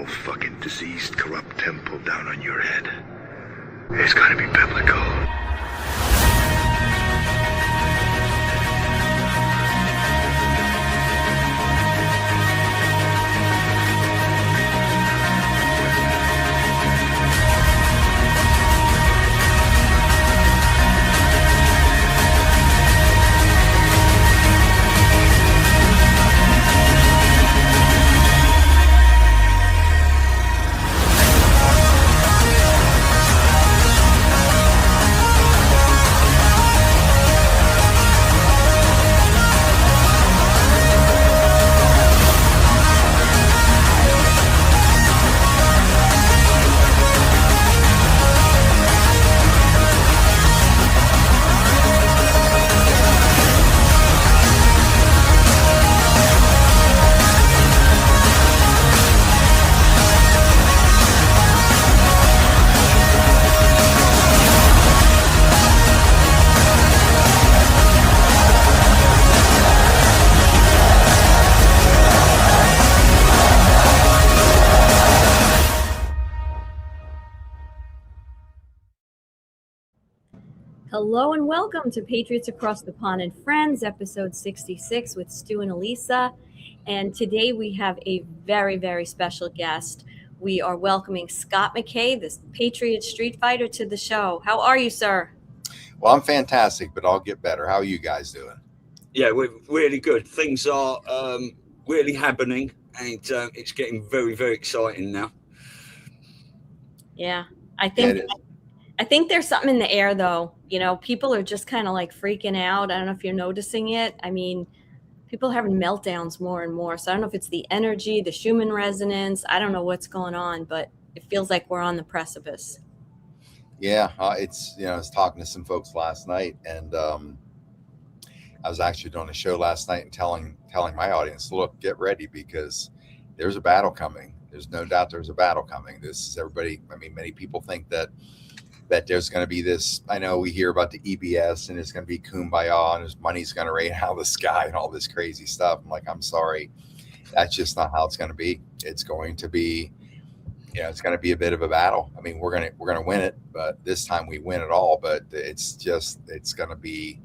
whole fucking diseased, corrupt temple down on your head. It's gotta be biblical. Hello and welcome to Patriots Across the Pond and Friends, episode 66 with Stu and Elisa. And today we have a very, very special guest. We are welcoming Scott McKay, the Patriots Street Fighter, to the show. How are you, sir? Well, I'm fantastic, but I'll get better. How are you guys doing? Yeah, we're really good. Things are really happening, and it's getting very, very exciting now. Yeah, I think there's something in the air, though. You know, people are just kind of like freaking out. I don't know if you're noticing it. I mean, people are having meltdowns more and more. So I don't know if it's the energy, the Schumann resonance. I don't know what's going on, but it feels like we're on the precipice. Yeah, I was talking to some folks last night, and I was actually doing a show last night and telling my audience, look, get ready because there's a battle coming. There's no doubt there's a battle coming. This is everybody. I mean, many people think that there's going to be this. I know we hear about the EBS and it's going to be kumbaya and his money's going to rain out of the sky and all this crazy stuff. I'm like, I'm sorry, that's just not how it's going to be. It's going to be, it's going to be a bit of a battle. I mean, we're going to win it, but this time we win it all. But it's going to be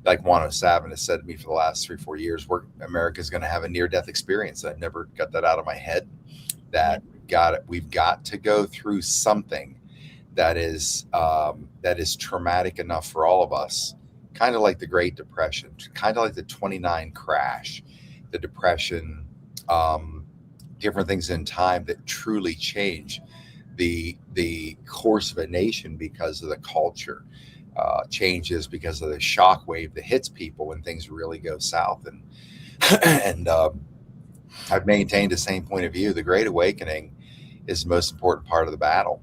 like Juan O'Savin has said to me for the last 3-4 years. America's going to have a near-death experience. I never got that out of my head. That we've got to go through something that is traumatic enough for all of us, kind of like the Great Depression, kind of like the 29 crash, the Depression, different things in time that truly change the course of a nation because of the culture changes, because of the shock wave that hits people when things really go south. And I've maintained the same point of view. The Great Awakening is the most important part of the battle.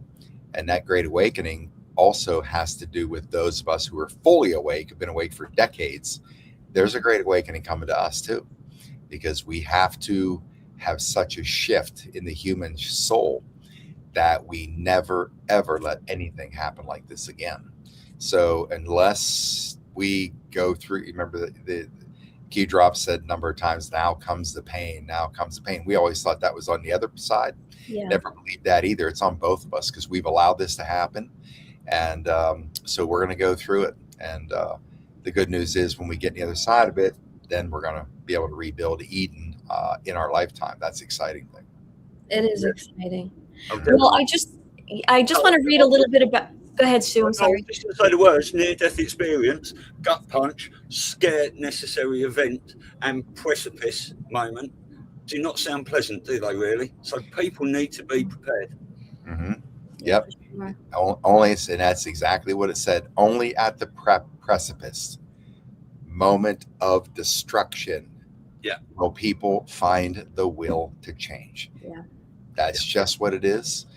And that Great Awakening also has to do with those of us who are fully awake, have been awake for decades. There's a Great Awakening coming to us too, because we have to have such a shift in the human soul that we never, ever let anything happen like this again. So unless we go through, remember the Key Drop said a number of times, now comes the pain, now comes the pain. We always thought that was on the other side. Yeah. Never believed that either. It's on both of us because we've allowed this to happen. And so we're going to go through it. And the good news is when we get on the other side of it, then we're going to be able to rebuild Eden in our lifetime. That's the exciting thing. It is exciting. Okay. Well, I just want to read a little bit about. Go ahead, Sue. I'm sorry. Just to say the words: near-death experience, gut punch, scare necessary event, and precipice moment do not sound pleasant, do they? Really? So people need to be prepared. Mm-hmm. Yep. Sure. Only, and that's exactly what it said. Only at the precipice, moment of destruction. Yeah. Will people find the will to change? Yeah. That's just what it is.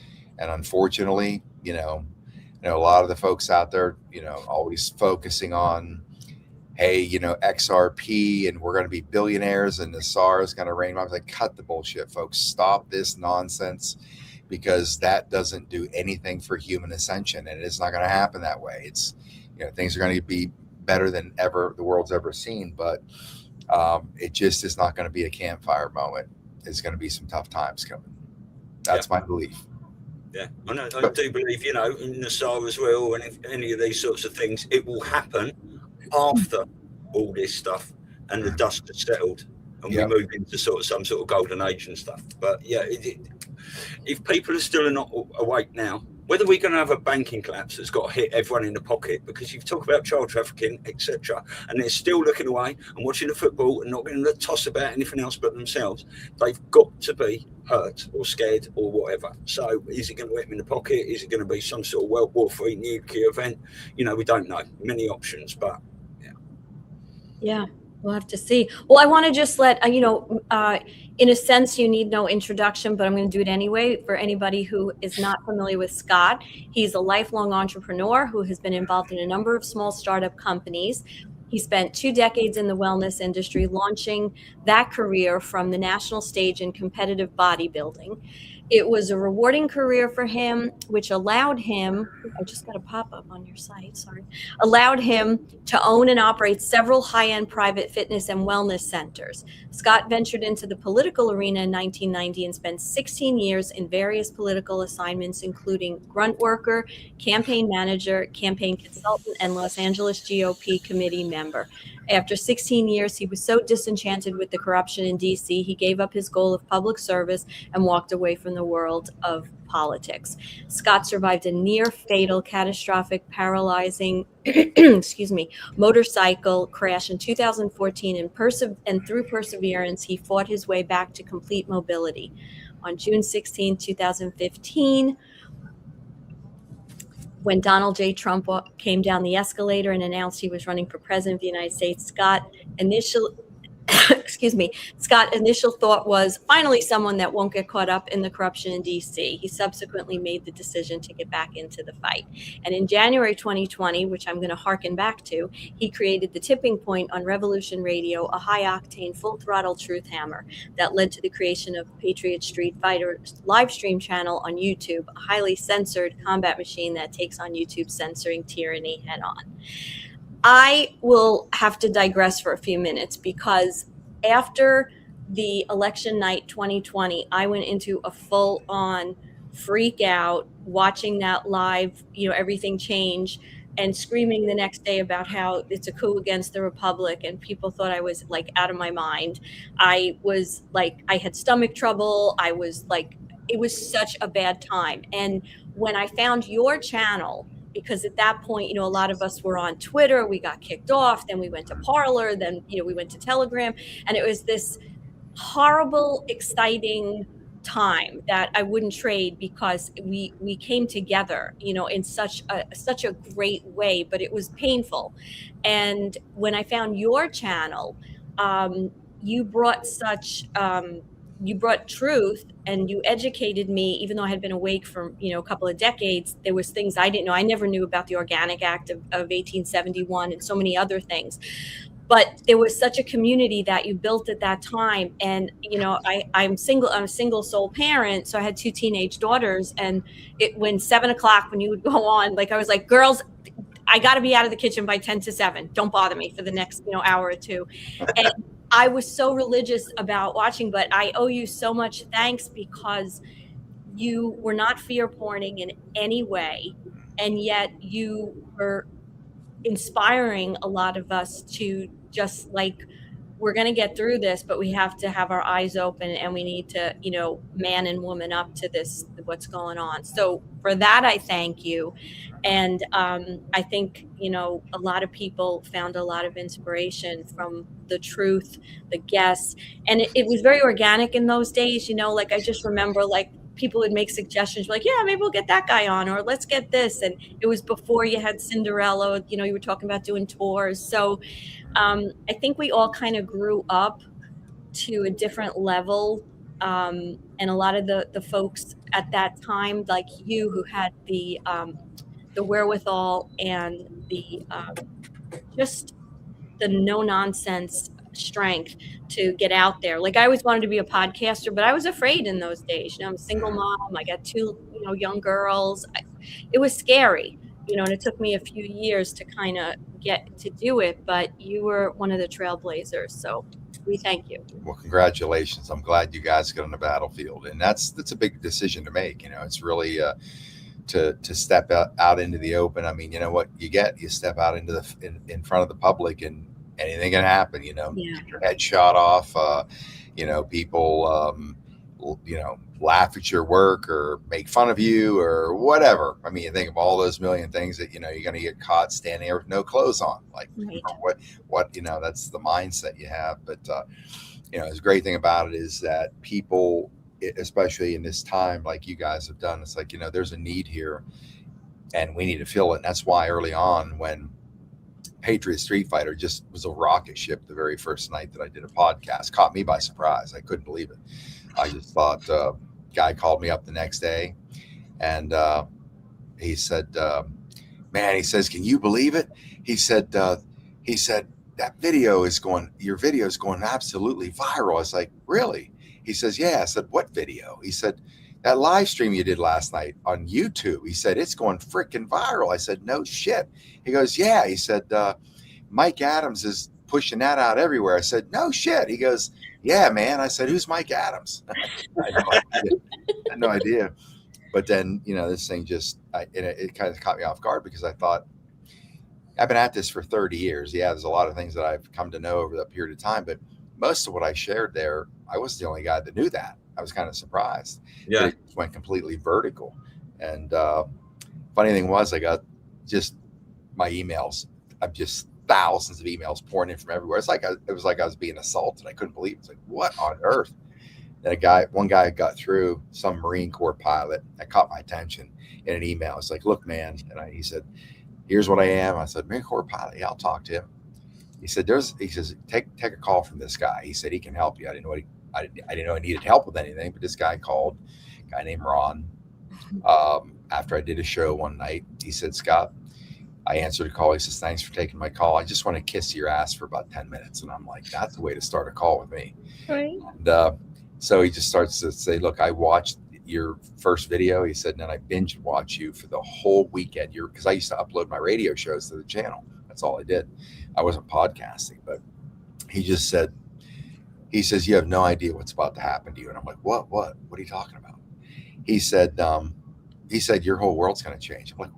And unfortunately, a lot of the folks out there, always focusing on, hey, XRP and we're going to be billionaires and the SAR is going to reign. I was like, cut the bullshit, folks. Stop this nonsense because that doesn't do anything for human ascension and it's not going to happen that way. It's, things are going to be better than ever the world's ever seen, but it just is not going to be a campfire moment. It's going to be some tough times coming. That's my belief. Yeah, I do believe, in Nassau as well, and if any of these sorts of things, it will happen after all this stuff and the dust has settled and we move into some sort of golden age and stuff. But yeah, if people are still not awake now, whether we're going to have a banking collapse that's got to hit everyone in the pocket, because you've talked about child trafficking, etc., and they're still looking away and watching the football and not going to toss about anything else but themselves, they've got to be hurt or scared or whatever. So is it going to hit them in the pocket? Is it going to be some sort of World War III nuclear event? We don't know. Many options, but yeah. We'll have to see. Well, I want to just let, in a sense, you need no introduction, but I'm going to do it anyway for anybody who is not familiar with Scott. He's a lifelong entrepreneur who has been involved in a number of small startup companies. He spent 2 decades in the wellness industry, launching that career from the national stage in competitive bodybuilding. It was a rewarding career for him, which allowed him, I just got a pop-up on your site, sorry, allowed him to own and operate several high-end private fitness and wellness centers. Scott ventured into the political arena in 1990 and spent 16 years in various political assignments, including grunt worker, campaign manager, campaign consultant, and Los Angeles GOP committee member. After 16 years, he was so disenchanted with the corruption in DC, he gave up his goal of public service and walked away from the world of politics. Scott survived a near fatal, catastrophic, paralyzing, motorcycle crash in 2014, and through perseverance, he fought his way back to complete mobility. On June 16, 2015, when Donald J. Trump came down the escalator and announced he was running for president of the United States, Scott's initial thought was, finally someone that won't get caught up in the corruption in DC. He subsequently made the decision to get back into the fight. And in January 2020, which I'm going to harken back to, he created the Tipping Point on Revolution Radio, a high-octane, full-throttle truth hammer that led to the creation of Patriots Street Fighter live stream channel on YouTube, a highly censored combat machine that takes on YouTube's censoring tyranny head-on. I will have to digress for a few minutes because after the election night 2020, I went into a full-on freak out watching that live, everything change, and screaming the next day about how it's a coup against the Republic, and people thought I was like out of my mind. I was like, I had stomach trouble. I was like, it was such a bad time. And when I found your channel, because at that point, a lot of us were on Twitter, we got kicked off, then we went to Parler, then, we went to Telegram, and it was this horrible, exciting time that I wouldn't trade because we came together, in such a great way, but it was painful. And when I found your channel, you brought you brought truth and you educated me, even though I had been awake for, a couple of decades. There was things I didn't know. I never knew about the Organic Act of 1871 and so many other things. But there was such a community that you built at that time. And, I'm a single sole parent. So I had 2 teenage daughters. And when 7 o'clock, when you would go on, I was like, girls, I got to be out of the kitchen by 10 to 7. Don't bother me for the next, hour or two. And I was so religious about watching, but I owe you so much thanks because you were not fear porning in any way. And yet you were inspiring a lot of us to just we're going to get through this, but we have to have our eyes open and we need to, man and woman up to this, what's going on. So for that, I thank you. And I think, a lot of people found a lot of inspiration from the truth, the guests. And it was very organic in those days, I just remember people would make suggestions yeah, maybe we'll get that guy on, or let's get this. And it was before you had Cinderella, you were talking about doing tours. So I think we all kind of grew up to a different level. And a lot of the folks at that time, like you, who had the wherewithal and the just the no nonsense strength to get out there. I always wanted to be a podcaster, but I was afraid in those days. I'm a single mom. I got 2 young girls. It was scary, and it took me a few years to kind of get to do it. But you were one of the trailblazers. So We thank you. Well, congratulations. I'm glad you guys got on the battlefield, and that's a big decision to make. It's really to step out into the open. I mean, you know what you step out into in front of the public, and anything can happen. Yeah. Get your head shot off. People laugh at your work or make fun of you or whatever. I mean, you think of all those million things that you're going to get caught standing there with no clothes on. Like, right. what that's the mindset you have. But the great thing about it is that people, especially in this time, like you guys have done, it's like, there's a need here, and we need to fill it. And that's why early on, when Patriots Street Fighter just was a rocket ship the very first night that I did a podcast, caught me by surprise. I couldn't believe it. I just thought, guy called me up the next day, and he said, man, he says, can you believe it? He said, that your video is going absolutely viral. I was like, really? He says, yeah. I said, what video? He said, that live stream you did last night on YouTube. He said, it's going freaking viral. I said, no shit. He goes, yeah. He said, Mike Adams is pushing that out everywhere. I said, no shit. He goes, yeah, man. I said, who's Mike Adams? I had no idea. But then, this thing it kind of caught me off guard, because I thought, I've been at this for 30 years. Yeah, there's a lot of things that I've come to know over that period of time, but most of what I shared there, I was the only guy that knew that. I was kind of surprised. Yeah. It went completely vertical. And funny thing was, I got just my emails. I'm just thousands of emails pouring in from everywhere. It was like I was being assaulted. I couldn't believe it. It's like, what on earth? Then one guy got through, some Marine Corps pilot, that caught my attention in an email. It's like, look, man. And he said, here's what I am. I said, Marine Corps pilot. Yeah, I'll talk to him. He said, he says, take a call from this guy. He said, he can help you. I didn't know I needed help with anything, but this guy called, a guy named Ron. After I did a show one night, he said, Scott, I answered a call. He says, thanks for taking my call. I just want to kiss your ass for about 10 minutes. And I'm like, that's the way to start a call with me. Right. And so he just starts to say, look, I watched your first video. He said, and then I binge watch you for the whole weekend. Because I used to upload my radio shows to the channel. That's all I did. I wasn't podcasting, but he just said, he says, you have no idea what's about to happen to you. And I'm like, what are you talking about? He said, your whole world's going to change. I'm like,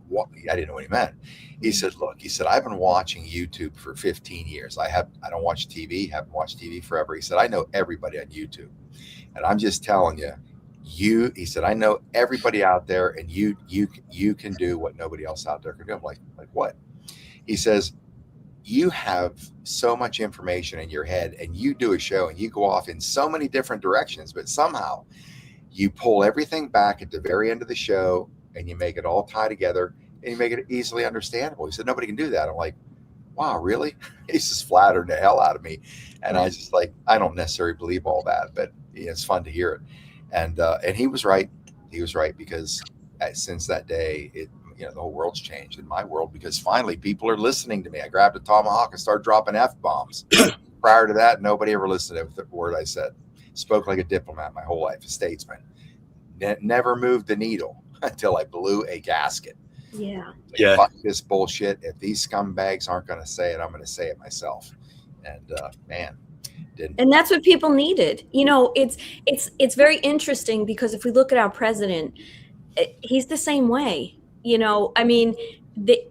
what? I didn't know what he meant. He said, look, I've been watching YouTube for 15 years. I don't watch TV, haven't watched TV forever. He said, I know everybody on YouTube. And I'm just telling you, he said, I know everybody out there, and you can do what nobody else out there can do. I'm like what? He says, you have so much information in your head, and you do a show and you go off in so many different directions, but somehow you pull everything back at the very end of the show and you make it all tie together and you make it easily understandable. He said, nobody can do that. I'm like, wow, really? He's just flattering the hell out of me. And I was just like, I don't necessarily believe all that, but it's fun to hear it. And he was right. He was right, because since that day, the whole world's changed in my world, because finally people are listening to me. I grabbed a tomahawk and started dropping F-bombs. Prior to that, nobody ever listened to the word I said. Spoke like a diplomat my whole life, a statesman. Never moved the needle until I blew a gasket. Yeah. Like, fuck this bullshit. If these scumbags aren't going to say it, I'm going to say it myself. And man, didn't. And that's what people needed. It's very interesting, because if we look at our president, he's the same way. I mean,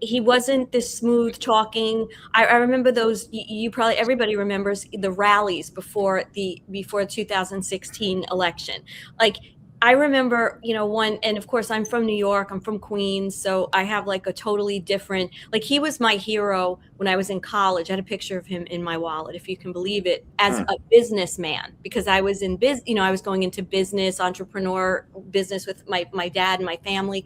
he wasn't this smooth talking. I remember those. Everybody remembers the rallies before the 2016 election. Like, I remember, one, and of course I'm from New York, I'm from Queens. So I have like a totally different, like, he was my hero when I was in college. I had a picture of him in my wallet, if you can believe it, as a businessman, because I was in I was going into business, entrepreneur business with my dad and my family.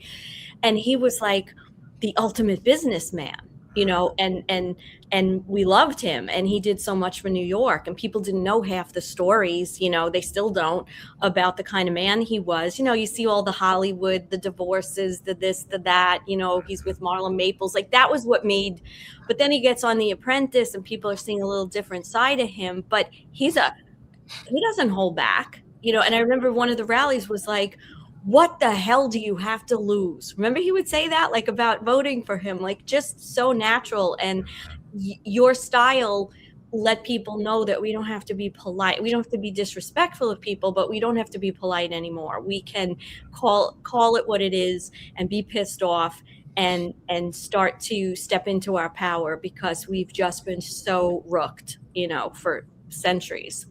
And he was like the ultimate businessman, and we loved him, and he did so much for New York, and people didn't know half the stories, they still don't, about the kind of man he was. You see all the Hollywood, the divorces, the this, the that, he's with Marla Maples, like that was what made, but then he gets on The Apprentice and people are seeing a little different side of him, but he doesn't hold back, and I remember one of the rallies was like, what the hell do you have to lose? Remember, he would say that, like, about voting for him, like, just so natural. And your style let people know that we don't have to be polite. We don't have to be disrespectful of people, but we don't have to be polite anymore. We can call it what it is and be pissed off and start to step into our power, because we've just been so rooked, for centuries.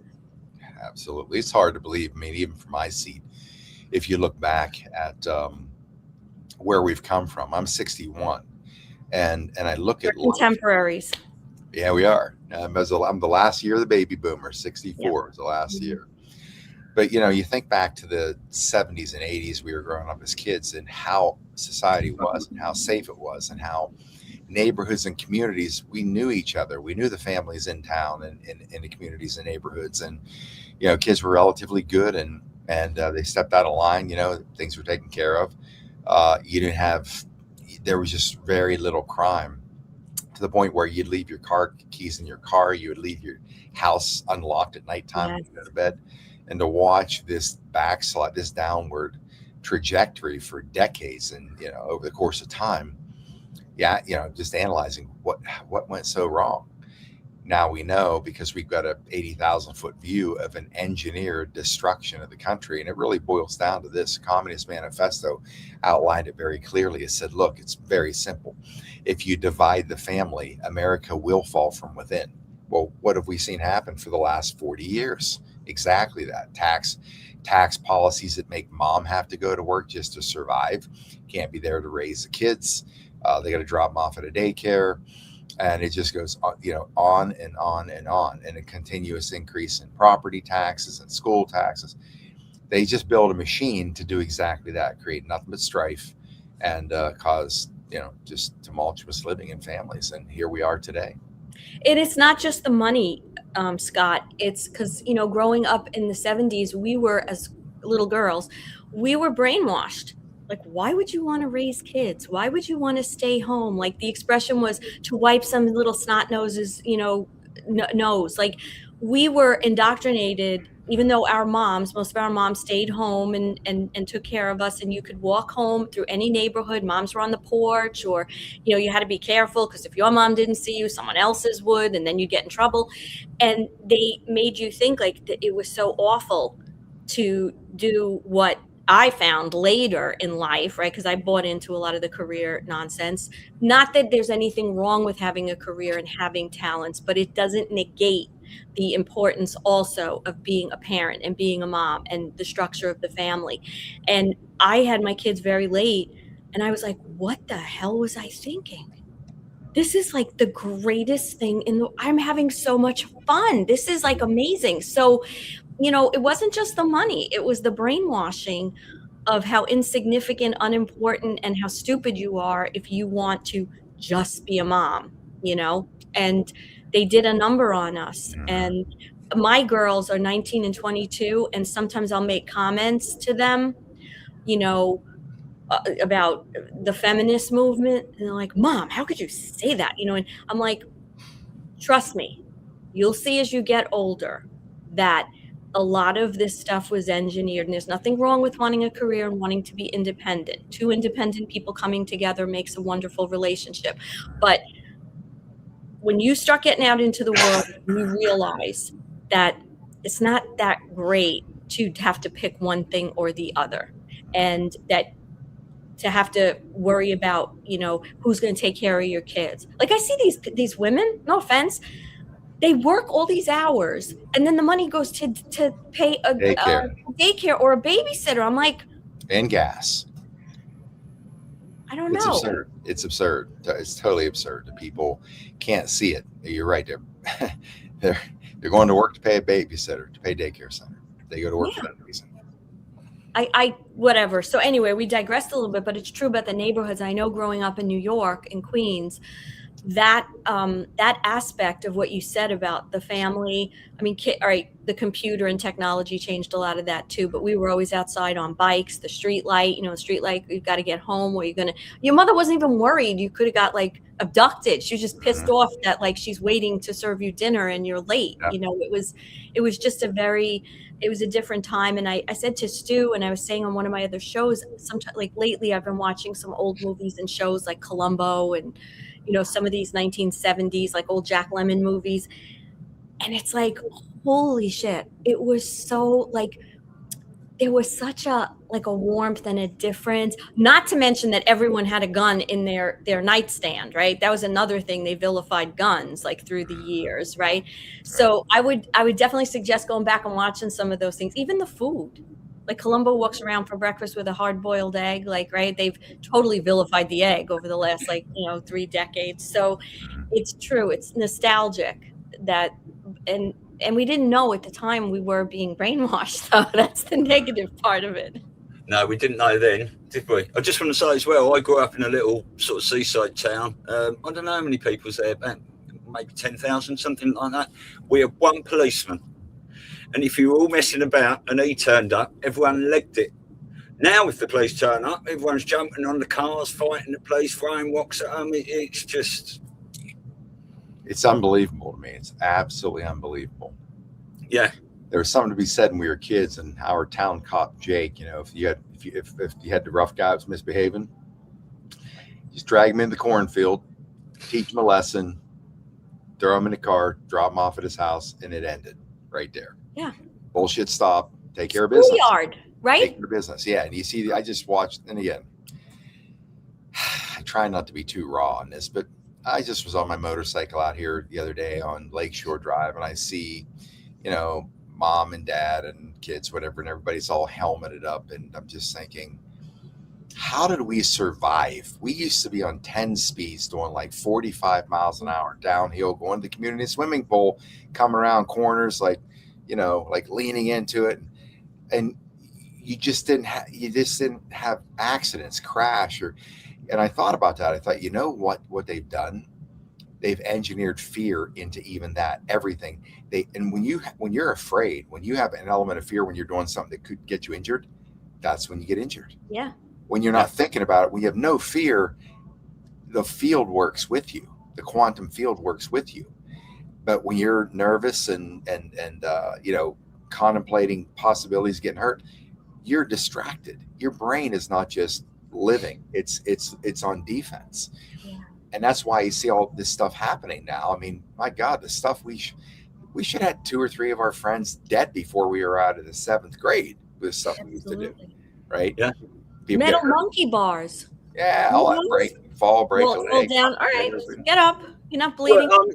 Absolutely. It's hard to believe. I mean, even from my seat, if you look back at where we've come from. I'm 61, and I look at contemporaries. Yeah, we are. I'm the last year of the baby boomer. 64 is the last year. But, you think back to the 70s and 80s, we were growing up as kids, and how society was and how safe it was, and how neighborhoods and communities, we knew each other. We knew the families in town and in the communities and neighborhoods. And, kids were relatively good, and they stepped out of line, things were taken care of. There was just very little crime, to the point where you'd leave your car keys in your car. You would leave your house unlocked at nighttime when you go to bed. And to watch this backslide, this downward trajectory for decades, and over the course of time, just analyzing what went so wrong. Now we know, because we've got a 80,000 foot view of an engineered destruction of the country, and it really boils down to this. Communist Manifesto outlined it very clearly. It said, look, it's very simple. If you divide the family, America will fall from within. Well, what have we seen happen for the last 40 years? Exactly that. Tax policies that make mom have to go to work just to survive. Can't be there to raise the kids. They got to drop them off at a daycare. And it just goes on and on and on. And a continuous increase in property taxes and school taxes. They just build a machine to do exactly that, create nothing but strife, and cause just tumultuous living in families. And here we are today. And it's not just the money, Scott. It's because, growing up in the 70s, we were, as little girls, we were brainwashed. Like, why would you want to raise kids? Why would you want to stay home? Like, the expression was to wipe some little snot noses, nose. Like, we were indoctrinated, even though most of our moms stayed home and took care of us, and you could walk home through any neighborhood. Moms were on the porch, or, you had to be careful, because if your mom didn't see you, someone else's would, and then you'd get in trouble. And they made you think like that it was so awful to do what I found later in life, right? Because I bought into a lot of the career nonsense. Not that there's anything wrong with having a career and having talents, but it doesn't negate the importance also of being a parent and being a mom and the structure of the family. And I had my kids very late, and I was like, what the hell was I thinking? This is like the greatest thing I'm having so much fun. This is like amazing. So, it wasn't just the money. It was the brainwashing of how insignificant, unimportant, and how stupid you are if you want to just be a mom, and they did a number on us. And my girls are 19 and 22. And sometimes I'll make comments to them, about the feminist movement. And they're like, Mom, how could you say that? And I'm like, trust me, you'll see as you get older that a lot of this stuff was engineered, and there's nothing wrong with wanting a career and wanting to be independent. Two independent people coming together makes a wonderful relationship. But when you start getting out into the world, you realize that it's not that great to have to pick one thing or the other, and that to have to worry about, who's going to take care of your kids. Like, I see these women, no offense, they work all these hours, and then the money goes to pay a daycare or a babysitter. I'm like, and gas. I don't know. Absurd. It's absurd. It's totally absurd. The people can't see it. You're right. They're going to work to pay a babysitter, to pay daycare center. They go to work for that reason. Whatever. So anyway, we digressed a little bit, but it's true about the neighborhoods. I know, growing up in New York, in Queens, that aspect of what you said about the family. I mean, all right, the computer and technology changed a lot of that too, but we were always outside on bikes, the street light, you've got to get home, or your mother wasn't even worried. You could have got like abducted. She was just pissed off that like she's waiting to serve you dinner and you're late. Yeah. It was just it was a different time. And I said to Stu, and I was saying on one of my other shows, sometimes, like lately, I've been watching some old movies and shows like Columbo and, some of these 1970s, like old Jack Lemmon movies. And it's like, holy shit. It was so like, there was such a warmth and a difference, not to mention that everyone had a gun in their nightstand, right? That was another thing. They vilified guns like through the years, right? So I would definitely suggest going back and watching some of those things. Even the food, like Columbo walks around for breakfast with a hard-boiled egg, like, right? They've totally vilified the egg over the last 3 decades. So it's true, it's nostalgic that, and we didn't know at the time we were being brainwashed, though. That's the negative part of it. No, we didn't know then, did we? I just want to say as well, I grew up in a little sort of seaside town. I don't know how many people's there, but maybe 10,000, something like that. We had one policeman. And if you were all messing about and he turned up, everyone legged it. Now, if the police turn up, everyone's jumping on the cars, fighting the police, throwing rocks at them. It's just... It's unbelievable to me. It's absolutely unbelievable. Yeah. There was something to be said when we were kids, and our town cop Jake, if you had the rough guy who was misbehaving, just drag him in the cornfield, teach him a lesson, throw him in the car, drop him off at his house, and it ended right there. Yeah. Bullshit stop. Take care of business. Schoolyard, right? Take care of business. Yeah. And you see, I just watched, and again, I try not to be too raw on this, but I just was on my motorcycle out here the other day on Lakeshore Drive, and I see, mom and dad and kids, whatever, and everybody's all helmeted up. And I'm just thinking, how did we survive? We used to be on 10 speeds doing like 45 miles an hour downhill, going to the community swimming pool, coming around corners, like leaning into it. And you just didn't have accidents, crash, and I thought about that. I thought, what they've done? They've engineered fear into even that, everything. And when you're afraid, when you have an element of fear, when you're doing something that could get you injured, that's when you get injured. Yeah. When you're not thinking about it, when you have no fear, the field works with you. The quantum field works with you. But when you're nervous and contemplating possibilities of getting hurt, you're distracted. Your brain is not just living, it's on defense. Yeah. And that's why you see all this stuff happening now. I mean, my God, the stuff we should have 2 or 3 of our friends dead before we were out of the 7th grade with the stuff we used to do, right? Yeah. People Metal monkey bars. Yeah, all that fall, break, fall down. All right, get up. You're not bleeding. Well,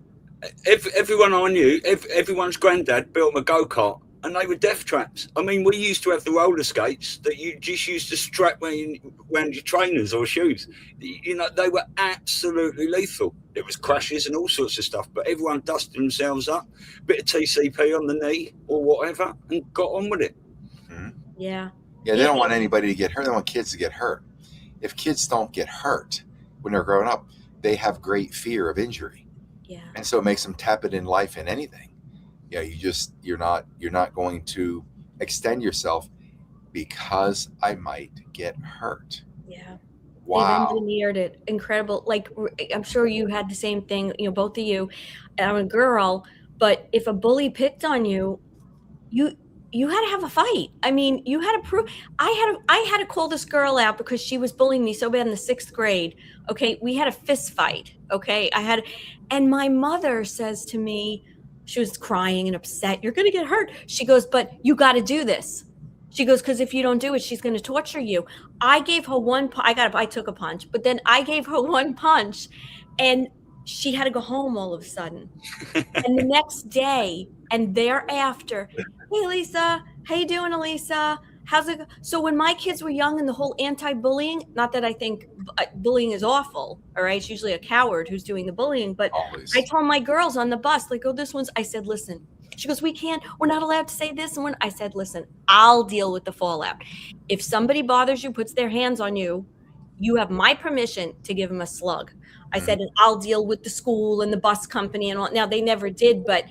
everyone I knew, everyone's granddad built them a go-kart, and they were death traps. I mean, we used to have the roller skates that you just used to strap around your trainers or shoes. They were absolutely lethal. There was crashes and all sorts of stuff, but everyone dusted themselves up, bit of TCP on the knee or whatever, and got on with it. Mm-hmm. Yeah. Yeah, they don't want anybody to get hurt. They want kids to get hurt. If kids don't get hurt when they're growing up, they have great fear of injury. Yeah. And so it makes them tepid in life and anything. Yeah, you're not going to extend yourself because I might get hurt. Yeah. Wow. They've engineered it. Incredible. Like, I'm sure you had the same thing, both of you. And I'm a girl, but if a bully picked on you, you had to have a fight. I mean, you had to prove. I had to call this girl out because she was bullying me so bad in the 6th grade. Okay, we had a fist fight. Okay, and my mother says to me, she was crying and upset. You're gonna get hurt. She goes, but you got to do this. She goes, because if you don't do it, she's going to torture you. I gave her one. I took a punch, but then I gave her one punch, and she had to go home all of a sudden. And the next day and thereafter, hey, Lisa, how you doing, Elisa? How's it go? So when my kids were young and the whole anti-bullying, not that I think bullying is awful, all right? It's usually a coward who's doing the bullying, but always. I told my girls on the bus, like, I said, listen. She goes, we're not allowed to say this. And I said, listen, I'll deal with the fallout. If somebody bothers you, puts their hands on you, you have my permission to give them a slug. I said, and I'll deal with the school and the bus company and all. Now, they never did, but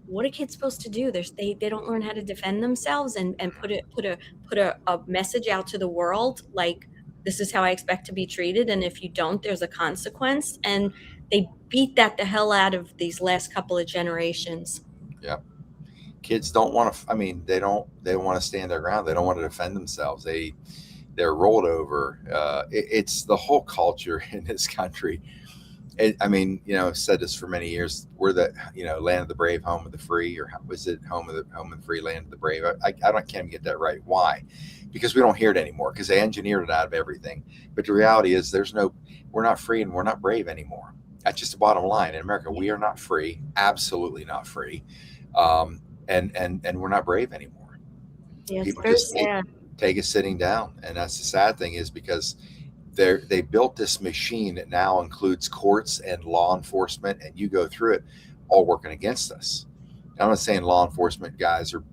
what are kids supposed to do? They don't learn how to defend themselves and put a message out to the world like, this is how I expect to be treated, and if you don't, there's a consequence. And they beat that the hell out of these last couple of generations. Yeah, kids don't want to. I mean, they don't want to stand their ground. They don't want to defend themselves. They're rolled over. It's the whole culture in this country. I mean, said this for many years. We're the, land of the brave, home of the free, or was it home of the free, land of the brave? Can't even get that right. Why? Because we don't hear it anymore, because they engineered it out of everything. But the reality is we're not free and we're not brave anymore. That's just the bottom line. In America, we are not free, absolutely not free. And we're not brave anymore. Yeah, People just take a sitting down. And that's the sad thing, is because they built this machine that now includes courts and law enforcement, and you go through it, all working against us. I'm not saying law enforcement guys or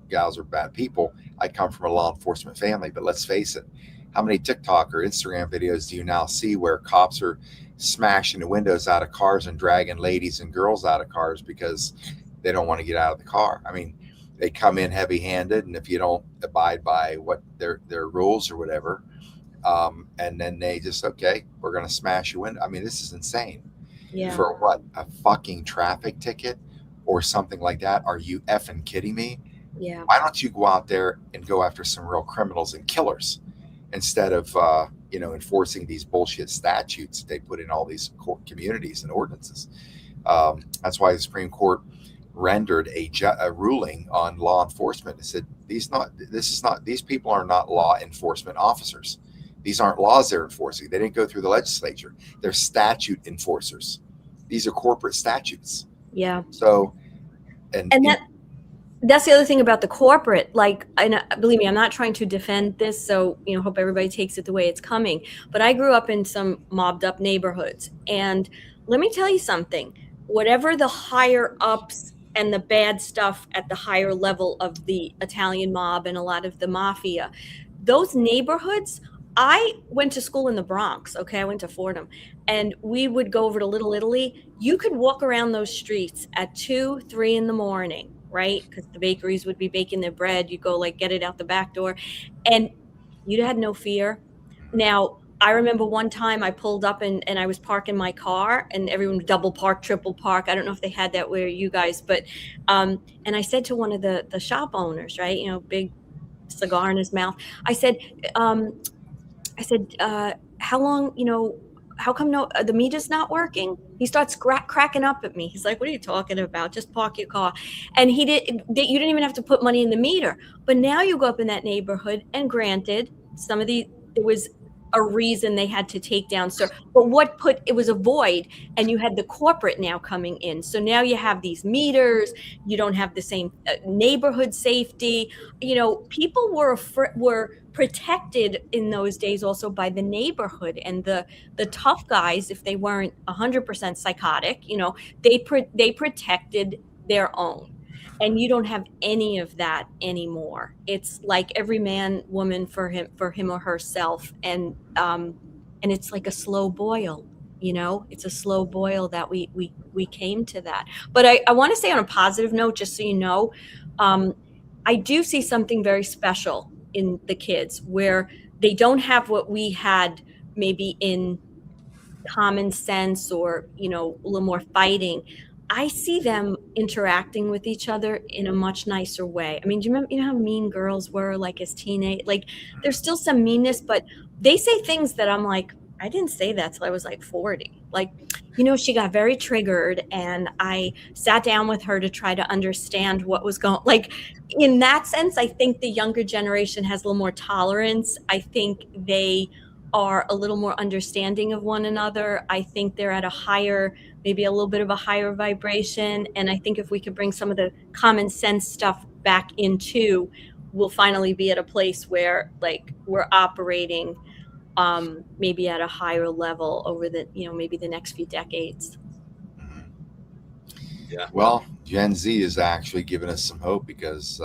gals are bad people. I come from a law enforcement family, but let's face it, how many TikTok or Instagram videos do you now see where cops are smashing the windows out of cars and dragging ladies and girls out of cars because they don't want to get out of the car? I mean, they come in heavy-handed, and if you don't abide by what their rules or whatever, and then they just, okay, we're going to smash you in. I mean, this is insane. Yeah. For what? A fucking traffic ticket or something like that? Are you effing kidding me? Yeah. Why don't you go out there and go after some real criminals and killers instead of, enforcing these bullshit statutes that they put in all these communities and ordinances? That's why the Supreme Court rendered a ruling on law enforcement. It said these people are not law enforcement officers. These aren't laws they're enforcing. They didn't go through the legislature. They're statute enforcers. These are corporate statutes. Yeah. So, that's the other thing about the corporate. Like, and believe me, I'm not trying to defend this, so hope everybody takes it the way it's coming. But I grew up in some mobbed up neighborhoods, and let me tell you something. Whatever the higher ups and the bad stuff at the higher level of the Italian mob and a lot of the mafia, those neighborhoods. I went to school in the Bronx, okay? I went to Fordham, and we would go over to Little Italy. You could walk around those streets at 2, 3 in the morning, right? Because the bakeries would be baking their bread. You go get it out the back door, and you had no fear. Now, I remember one time I pulled up and I was parking my car, and everyone would double park, triple park. I don't know if they had that where you guys, but, and I said to one of the shop owners, right? Big cigar in his mouth. I said, how long, how come the meter's not working? He starts cracking up at me. He's like, what are you talking about? Just park your car. And you didn't even have to put money in the meter. But now you go up in that neighborhood, and granted, there was a reason they had to take down, sir. But it was a void, and you had the corporate now coming in. So now you have these meters. You don't have the same neighborhood safety. People were protected in those days also by the neighborhood and the tough guys. If they weren't 100% psychotic, they protected their own. And you don't have any of that anymore. It's like every man, woman for him or herself. And it's like a slow boil, it's a slow boil that we came to that. But I want to say on a positive note, just so you know, I do see something very special in the kids where they don't have what we had maybe in common sense or, a little more fighting. I see them interacting with each other in a much nicer way. I mean, do you remember, how mean girls were as teenage? There's still some meanness, but they say things that I'm like, I didn't say that till I was 40. She got very triggered, and I sat down with her to try to understand what was going. In that sense, I think the younger generation has a little more tolerance. I think they are a little more understanding of one another. I think they're at maybe a little bit of a higher vibration. And I think if we could bring some of the common sense stuff back into, we'll finally be at a place where we're operating maybe at a higher level over the, maybe the next few decades. Yeah. Well, Gen Z is actually giving us some hope, because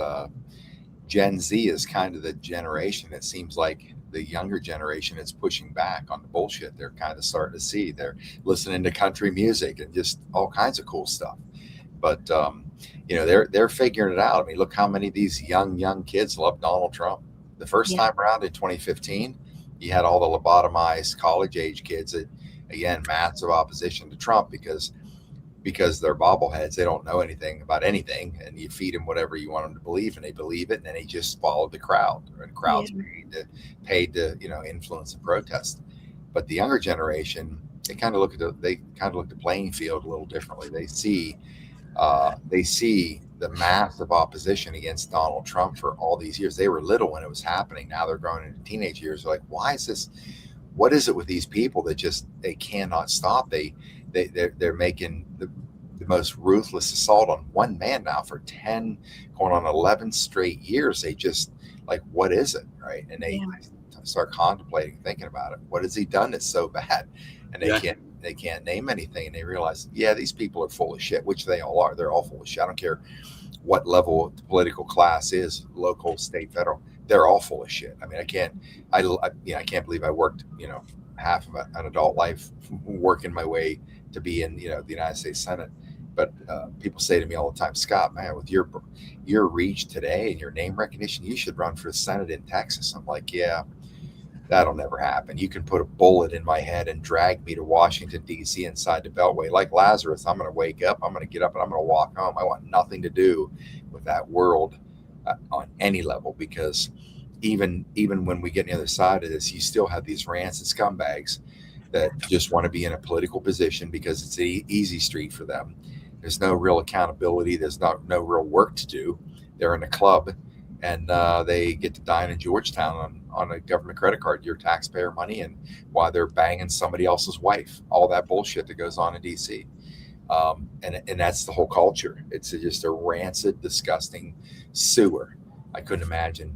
Gen Z is kind of the generation, it seems like the younger generation is pushing back on the bullshit they're kind of starting to see. They're listening to country music and just all kinds of cool stuff. But, they're figuring it out. I mean, look how many of these young kids love Donald Trump. The first time around in 2015, you had all the lobotomized college age kids that, again, massive opposition to Trump because they're bobbleheads. They don't know anything about anything, and you feed them whatever you want them to believe, and they believe it, and then they just follow the crowd. And crowds paid to influence the protest. But the younger generation, they kind of look at the playing field a little differently. They see the massive opposition against Donald Trump for all these years. They were little when it was happening. Now they're growing into teenage years. They're like, why is this? What is it with these people that just they cannot stop? They're making the most ruthless assault on one man now for 10 going on 11 straight years. They just like, what is it, right? And they start contemplating, thinking about it. What has he done that's so bad? And they can't name anything. And they realize, these people are full of shit, which they all are. They're all full of shit. I don't care what level the political class is, local, state, federal. They're all full of shit. I mean, I can't believe I worked, half of an adult life working my way to be in, the United States Senate. But people say to me all the time, Scott, man, with your reach today and your name recognition, you should run for the Senate in Texas. I'm like, yeah, that'll never happen. You can put a bullet in my head and drag me to Washington, D.C. inside the Beltway. Like Lazarus, I'm going to wake up, I'm going to get up, and I'm going to walk home. I want nothing to do with that world on any level, because even when we get on the other side of this, you still have these rancid scumbags that just want to be in a political position because it's an easy street for them. There's no real accountability. There's no real work to do. They're in a club, and they get to dine in Georgetown on a government credit card, your taxpayer money, and while they're banging somebody else's wife, all that bullshit that goes on in DC. And that's the whole culture. It's just a rancid, disgusting sewer. I couldn't imagine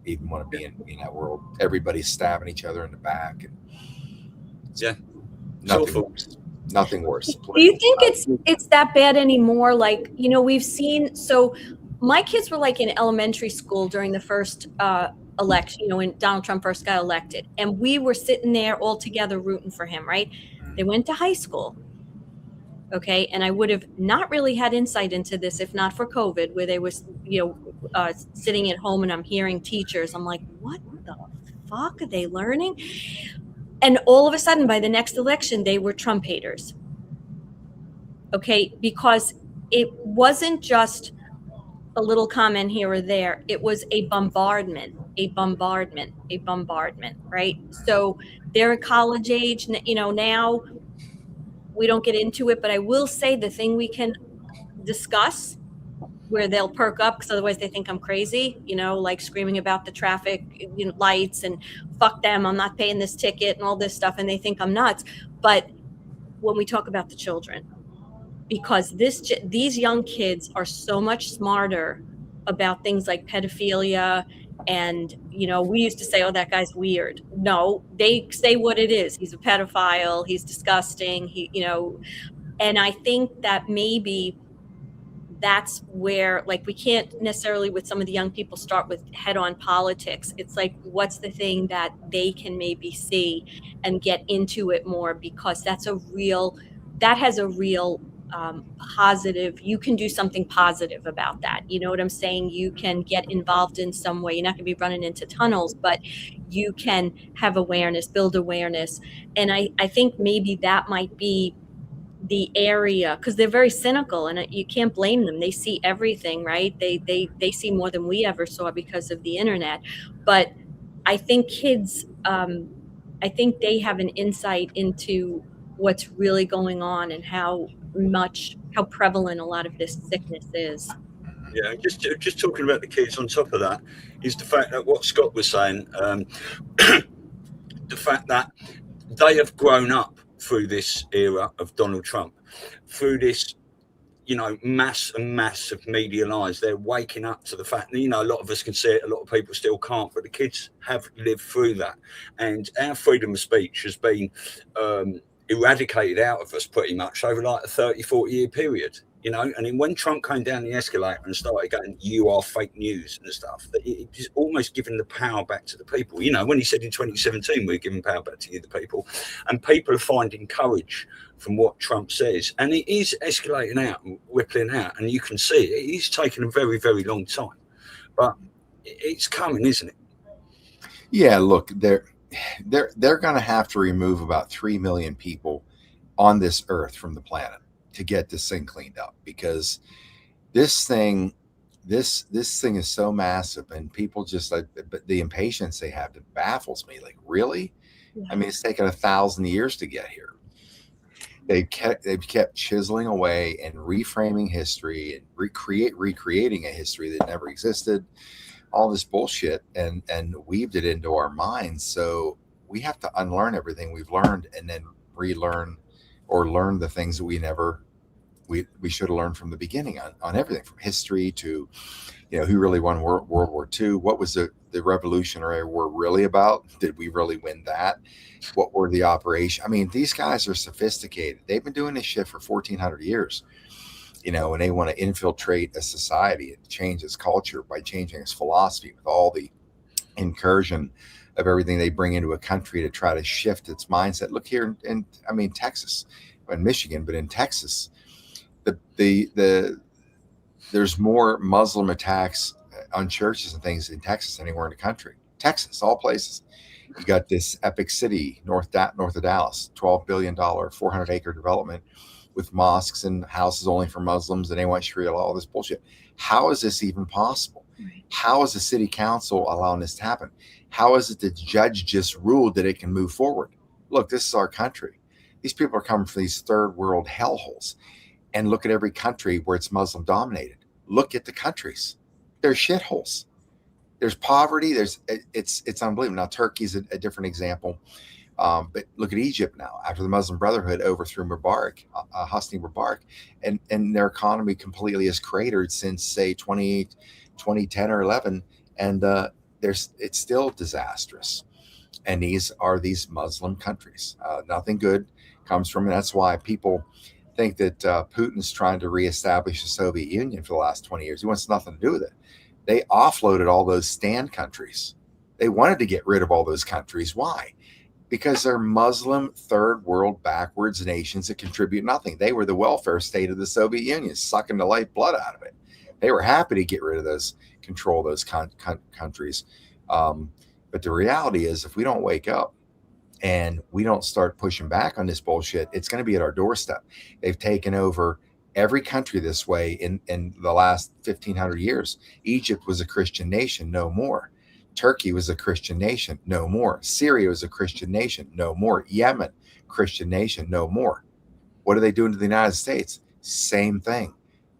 even want to be in that world. Everybody's stabbing each other in the back. And nothing worse. Do you think it's that bad anymore? Like, we've seen, so my kids were like in elementary school during the first election, when Donald Trump first got elected, and we were sitting there all together rooting for him, right? They went to high school. Okay. And I would have not really had insight into this if not for COVID, where they was, sitting at home and I'm hearing teachers. I'm like, what the fuck are they learning? And all of a sudden, by the next election, they were Trump haters. Okay. Because it wasn't just a little comment here or there. It was a bombardment, right? So they're at college age, now we don't get into it, but I will say the thing we can discuss where they'll perk up because otherwise they think I'm crazy, like screaming about the traffic lights and fuck them, I'm not paying this ticket and all this stuff, and they think I'm nuts. But when we talk about the children, because these young kids are so much smarter about things like pedophilia, and we used to say, oh, that guy's weird. No, they say what it is. He's a pedophile, he's disgusting, and I think that maybe that's where, like, we can't necessarily with some of the young people start with head-on politics. It's like, what's the thing that they can maybe see and get into it more, because that has a real positive, you can do something positive about that. You know what I'm saying? You can get involved in some way. You're not going to be running into tunnels, but you can have awareness, build awareness. And I think maybe that might be the area, because they're very cynical, and you can't blame them. They see everything, right? They see more than we ever saw because of the internet. But I think kids, I think they have an insight into what's really going on and how prevalent a lot of this sickness is. Yeah, just talking about the kids, on top of that is the fact that what Scott was saying, the fact that they have grown up through this era of Donald Trump, through this, mass of media lies. They're waking up to the fact that, a lot of us can see it, a lot of people still can't, but the kids have lived through that. And our freedom of speech has been eradicated out of us pretty much over like a 30-40 year period, and then when Trump came down the escalator and started going, you are fake news and stuff, it is almost giving the power back to the people. When he said in 2017 we're giving power back to you, the people, and people are finding courage from what Trump says, and it is escalating out and rippling out, and you can see it is taking a very, very long time, but it's coming, isn't it? Yeah, look, they're going to have to remove about 3 million people on this earth from the planet to get this thing cleaned up, because this thing is so massive, and people just, like, the impatience they have, that baffles me. Like, really? I mean, it's taken 1,000 years to get here. They've kept chiseling away and reframing history and recreating a history that never existed. All this bullshit and weaved it into our minds. So we have to unlearn everything we've learned and then relearn or learn the things that we should have learned from the beginning on everything from history to, who really won World War II? What was the Revolutionary War really about? Did we really win that? What were the operations? I mean, these guys are sophisticated. They've been doing this shit for 1,400 years, and they want to infiltrate a society and change its culture by changing its philosophy with all the incursion of everything they bring into a country to try to shift its mindset. Look here in Texas, in Michigan, but in Texas, there's more Muslim attacks on churches and things in Texas than anywhere in the country. Texas, all places. You got this epic city north of Dallas, $12 billion, 400-acre development with mosques and houses only for Muslims, and they want Sharia law, all this bullshit. How is this even possible? Right. How is the city council allowing this to happen? How is it the judge just ruled that it can move forward? Look, this is our country. These people are coming from these third world hellholes. And look at every country where it's Muslim dominated. Look at the countries. They're shitholes. There's poverty. It's unbelievable. Now, Turkey's a different example. But look at Egypt now, after the Muslim Brotherhood overthrew Mubarak, Hosni Mubarak, and their economy completely has cratered since, say, 2010 or 11. And it's still disastrous. And these are these Muslim countries. Nothing good comes from it. That's why people think that Putin's trying to reestablish the Soviet Union for the last 20 years. He wants nothing to do with it. They offloaded all those stand countries. They wanted to get rid of all those countries. Why? Because they're Muslim third world backwards nations that contribute nothing. They were the welfare state of the Soviet Union, sucking the lifeblood out of it. They were happy to get rid of those, control those countries. But the reality is, if we don't wake up and we don't start pushing back on this bullshit, it's going to be at our doorstep. They've taken over every country this way in the last 1,500 years. Egypt was a Christian nation, no more. Turkey was a Christian nation, no more. Syria was a Christian nation, no more. Yemen, Christian nation, no more. What are they doing to the United States? Same thing.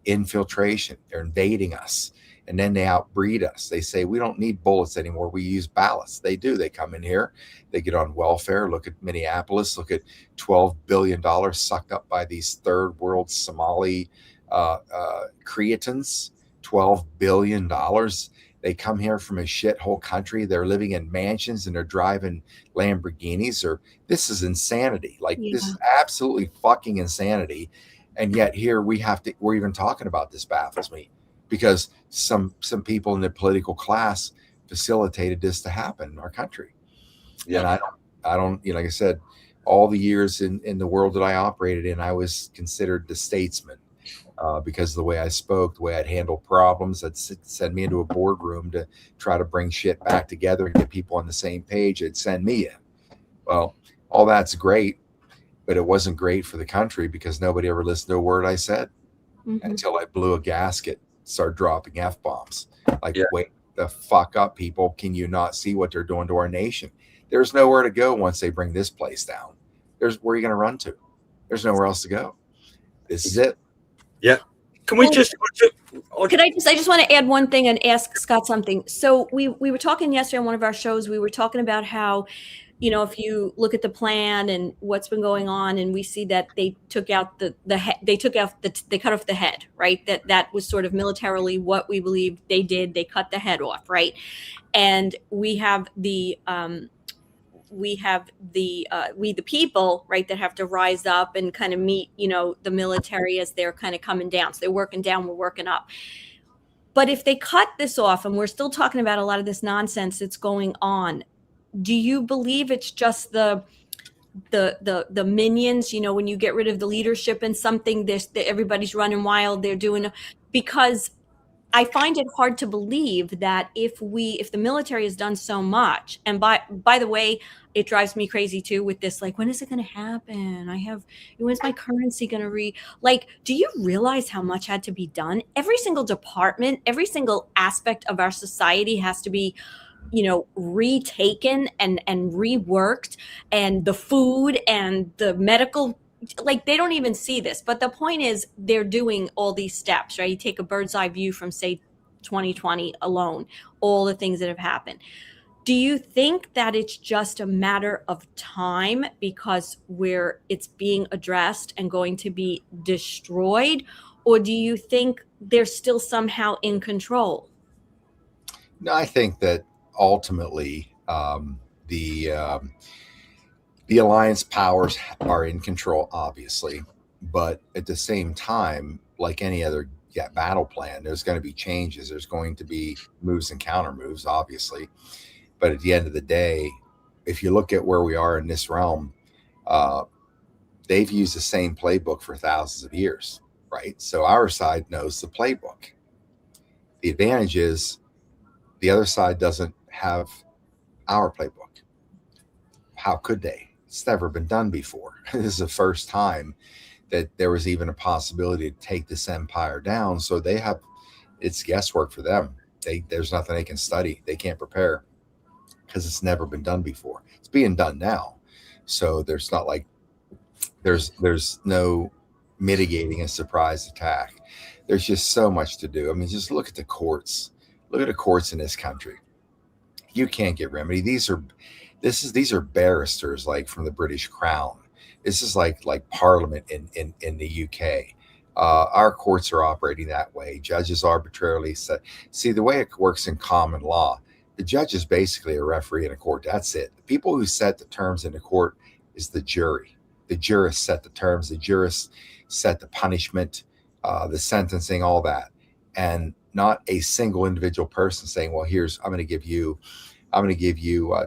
Infiltration. They're invading us. And then they outbreed us. They say, we don't need bullets anymore. We use ballots. They do. They come in here. They get on welfare. Look at Minneapolis. Look at $12 billion sucked up by these third world Somali creatines. $12 billion. They come here from a shithole country. They're living in mansions and they're driving Lamborghinis. This is insanity. This is absolutely fucking insanity. And yet here we're even talking about this. Baffles me. Because some people in the political class facilitated this to happen in our country. Yeah. And I don't, like I said, all the years in the world that I operated in, I was considered the statesman because of the way I spoke, the way I'd handle problems. That'd send me into a boardroom to try to bring shit back together and get people on the same page. It'd send me in. Well, all that's great, but it wasn't great for the country because nobody ever listened to a word I said until I blew a gasket. Start dropping F-bombs. Wake the fuck up, people. Can you not see what they're doing to our nation? There's nowhere to go once they bring this place down. Where are you going to run to? There's nowhere else to go. This is it. Yeah. Can we just... I just want to add one thing and ask Scott something. So we were talking yesterday on one of our shows, we were talking about how, if you look at the plan and what's been going on, and we see that they took out they cut off the head, right? That was sort of militarily what we believe they did. They cut the head off, right? And we have the people, right, that have to rise up and kind of meet, the military as they're kind of coming down. So they're working down, we're working up. But if they cut this off, and we're still talking about a lot of this nonsense that's going on, do you believe it's just the minions, when you get rid of the leadership in something, everybody's running wild, they're doing, because I find it hard to believe that if the military has done so much, and by the way, it drives me crazy too with this, when is it going to happen? When's my currency going to do you realize how much had to be done? Every single department, every single aspect of our society has to be retaken and reworked, and the food and the medical, like they don't even see this. But the point is they're doing all these steps, right? You take a bird's eye view from, say, 2020 alone, all the things that have happened. Do you think that it's just a matter of time because it's being addressed and going to be destroyed? Or do you think they're still somehow in control? No, I think that ultimately the alliance powers are in control, obviously, but at the same time, like any other battle plan, there's going to be changes. There's going to be moves and counter moves, obviously. But at the end of the day, if you look at where we are in this realm, they've used the same playbook for thousands of years, right? So our side knows the playbook. The advantage is the other side doesn't have our playbook. How could they? It's never been done before. This is the first time that there was even a possibility to take this empire down. So it's guesswork for them. There's nothing they can study. They can't prepare because it's never been done before. It's being done now. So there's not like, there's no mitigating a surprise attack. There's just so much to do. I mean, just look at the courts. Look at the courts in this country. You can't get remedy. These are barristers like from the British Crown. This is like Parliament in the UK. Our courts are operating that way. Judges arbitrarily set. See, the way it works in common law, the judge is basically a referee in a court. That's it. The people who set the terms in the court is the jury. The jurists set the terms. The jurists set the punishment, the sentencing, all that, and not a single individual person saying, "Well, I'm going to give you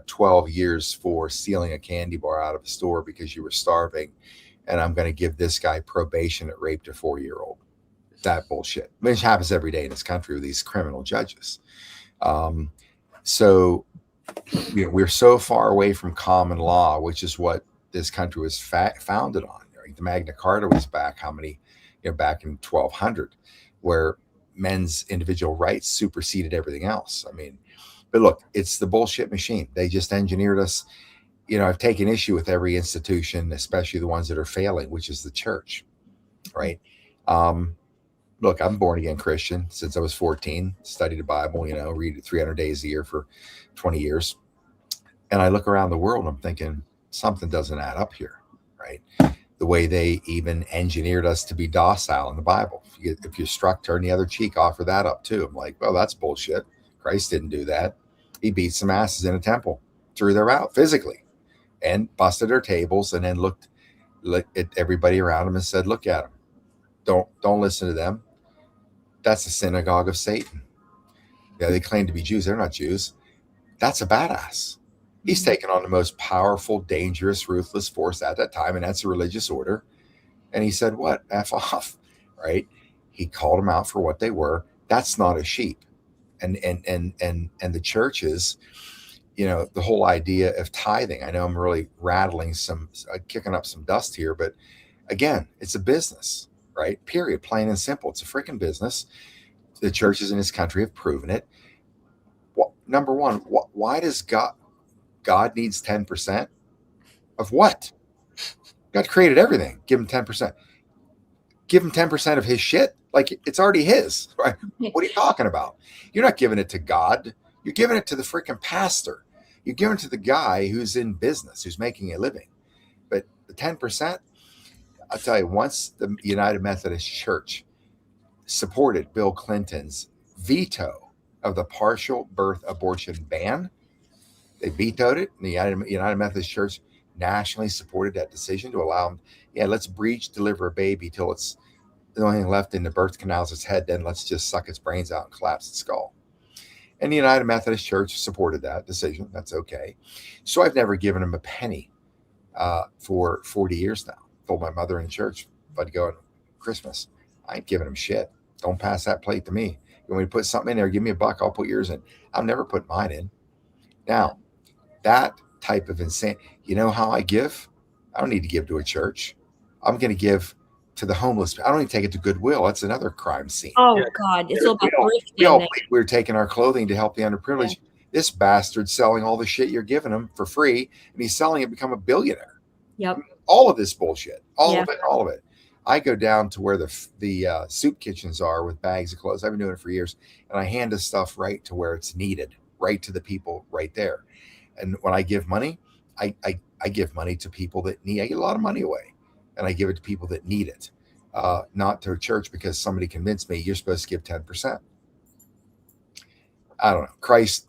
12 years for stealing a candy bar out of a store because you were starving, and I'm going to give this guy probation that raped a 4-year-old." That bullshit, which happens every day in this country with these criminal judges. So we're so far away from common law, which is what this country was founded on. Right? The Magna Carta was back back in 1200, where men's individual rights superseded everything else. I mean, but look, it's the bullshit machine. They just engineered us. I've taken issue with every institution, especially the ones that are failing, which is the church, right? Look, I'm born again Christian since I was 14, studied the Bible, read it 300 days a year for 20 years. And I look around the world and I'm thinking something doesn't add up here, right? The way they even engineered us to be docile in the Bible. If you're struck, turn the other cheek, offer that up too. I'm like, well, that's bullshit. Christ didn't do that. He beat some asses in a temple, threw them out physically, and busted their tables, and then looked at everybody around him and said, "Look at them. Don't listen to them. That's the synagogue of Satan." Yeah, they claim to be Jews. They're not Jews. That's a badass. He's taken on the most powerful, dangerous, ruthless force at that time, and that's a religious order. And he said, "What? F off," right? He called them out for what they were. That's not a sheep. And the churches, the whole idea of tithing. I know I'm really kicking up some dust here, but again, it's a business, right? Period. Plain and simple. It's a freaking business. The churches in this country have proven it. Well, number one, why does God needs 10% of what? God created everything. Give him 10%. Give him 10% of his shit. Like, it's already his, right? What are you talking about? You're not giving it to God. You're giving it to the freaking pastor. You're giving it to the guy who's in business, who's making a living. But the 10%, I'll tell you, once the United Methodist Church supported Bill Clinton's veto of the partial birth abortion ban, they vetoed it. And the United Methodist Church nationally supported that decision to allow them, let's deliver a baby till it's the only thing left in the birth canal is its head, then let's just suck its brains out and collapse its skull. And the United Methodist Church supported that decision. That's okay. So I've never given them a penny for 40 years now. Told my mother in church, if I'd go on Christmas, I ain't giving them shit. Don't pass that plate to me. You want me to put something in there, give me $1, I'll put yours in. I'll never put mine in. Now, that type of insane, how I give? I don't need to give to a church. I'm going to give to the homeless. I don't even take it to Goodwill. That's another crime scene. Oh God, it's all about thrifting. We're taking our clothing to help the underprivileged. This bastard's selling all the shit you're giving him for free, and he's selling it, become a billionaire. Yep. All of this bullshit, all Yeah. of it, all of it. I go down to where the soup kitchens are with bags of clothes. I've been doing it for years, and I hand the stuff right to where it's needed, right to the people right there. And when I give money, I give money to people that need. I get a lot of money away, and I give it to people that need it, not to a church because somebody convinced me you're supposed to give 10%. I don't know. Christ,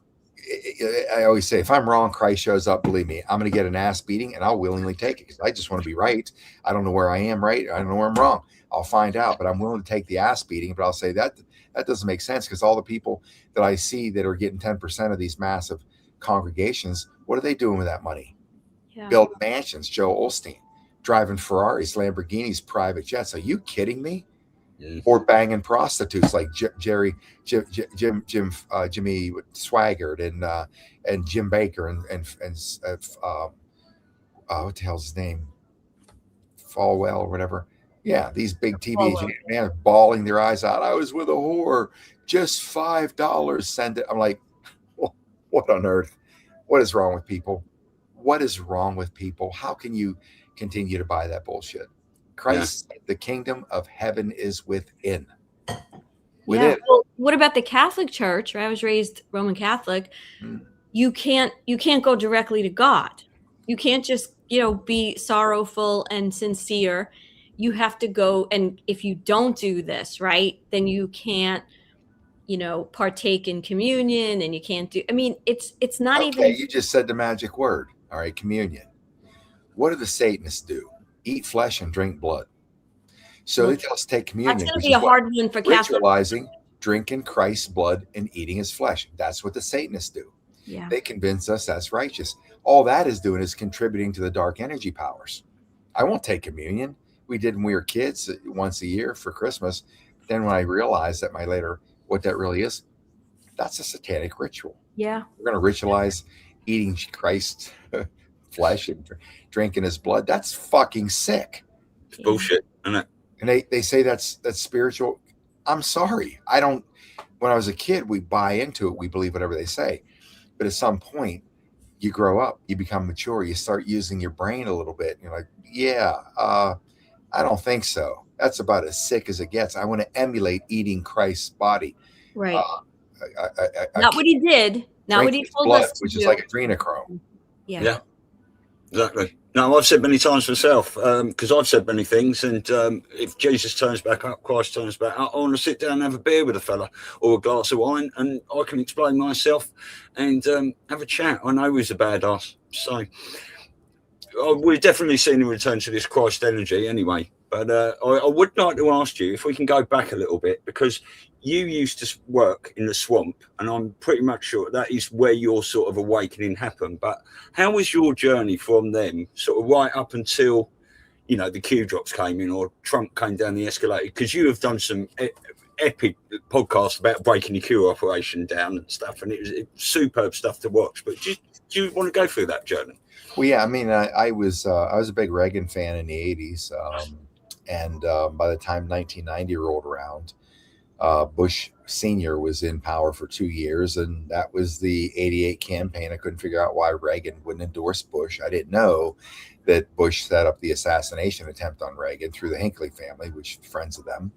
I always say, if I'm wrong, Christ shows up, believe me, I'm going to get an ass beating, and I'll willingly take it because I just want to be right. I don't know where I am right. I don't know where I'm wrong. I'll find out, but I'm willing to take the ass beating. But I'll say that doesn't make sense because all the people that I see that are getting 10% of these massive congregations, what are they doing with that money? Yeah. Building mansions, Joe Osteen, driving Ferraris, Lamborghinis, private jets. Are you kidding me? Or banging prostitutes like Jimmy Swaggart and Jim Baker and what the hell's his name? Falwell or whatever. Yeah, these big TV man bawling their eyes out. I was with a whore, just $5. Send it. I'm like, what on earth? What is wrong with people? What is wrong with people? How can you continue to buy that bullshit? Christ, the kingdom of heaven is within. Yeah. Well, what about the Catholic Church? Where I was raised Roman Catholic. You can't go directly to God. You can't just, be sorrowful and sincere. You have to go, and if you don't do this, right, then you can't, partake in communion, and you can't do. I mean, it's not even. Okay, you just said the magic word. All right, communion. What do the Satanists do? Eat flesh and drink blood. So they tell us to take communion. That's going to be a hard one for Catholics. Ritualizing, drinking Christ's blood and eating his flesh. That's what the Satanists do. Yeah. They convince us that's righteous. All that is doing is contributing to the dark energy powers. I won't take communion. We did when we were kids once a year for Christmas. But then when I realized that what that really is, that's a satanic ritual. Yeah. We're going to ritualize eating Christ's flesh and drinking his blood. That's fucking sick. It's bullshit, isn't it? And they say that's spiritual. I'm sorry. When I was a kid, we buy into it. We believe whatever they say. But at some point, you grow up, you become mature, you start using your brain a little bit. And you're like, I don't think so. That's about as sick as it gets. I want to emulate eating Christ's body. Right. Not what he did. Not what he told us to which do. is like adrenochrome. Yeah. Exactly. No, I've said many times myself, because I've said many things, and if Jesus turns back up, Christ turns back up, I want to sit down and have a beer with a fella or a glass of wine, and I can explain myself and have a chat. I know he's a badass. So we've definitely seen a return to this Christ energy anyway. But I would like to ask you if we can go back a little bit, because you used to work in the swamp, and I'm pretty much sure that is where your sort of awakening happened. But how was your journey from them, sort of right up until, the Q drops came in or Trump came down the escalator? Because you have done some epic podcasts about breaking the Q operation down and stuff, and it was superb stuff to watch. But do you want to go through that journey? Well, yeah, I mean, I was a big Reagan fan in the 80s. And by the time 1990 rolled around, Bush Sr. was in power for 2 years, and that was the 88 campaign. I couldn't figure out why Reagan wouldn't endorse Bush. I didn't know that Bush set up the assassination attempt on Reagan through the Hinckley family, which is friends of them.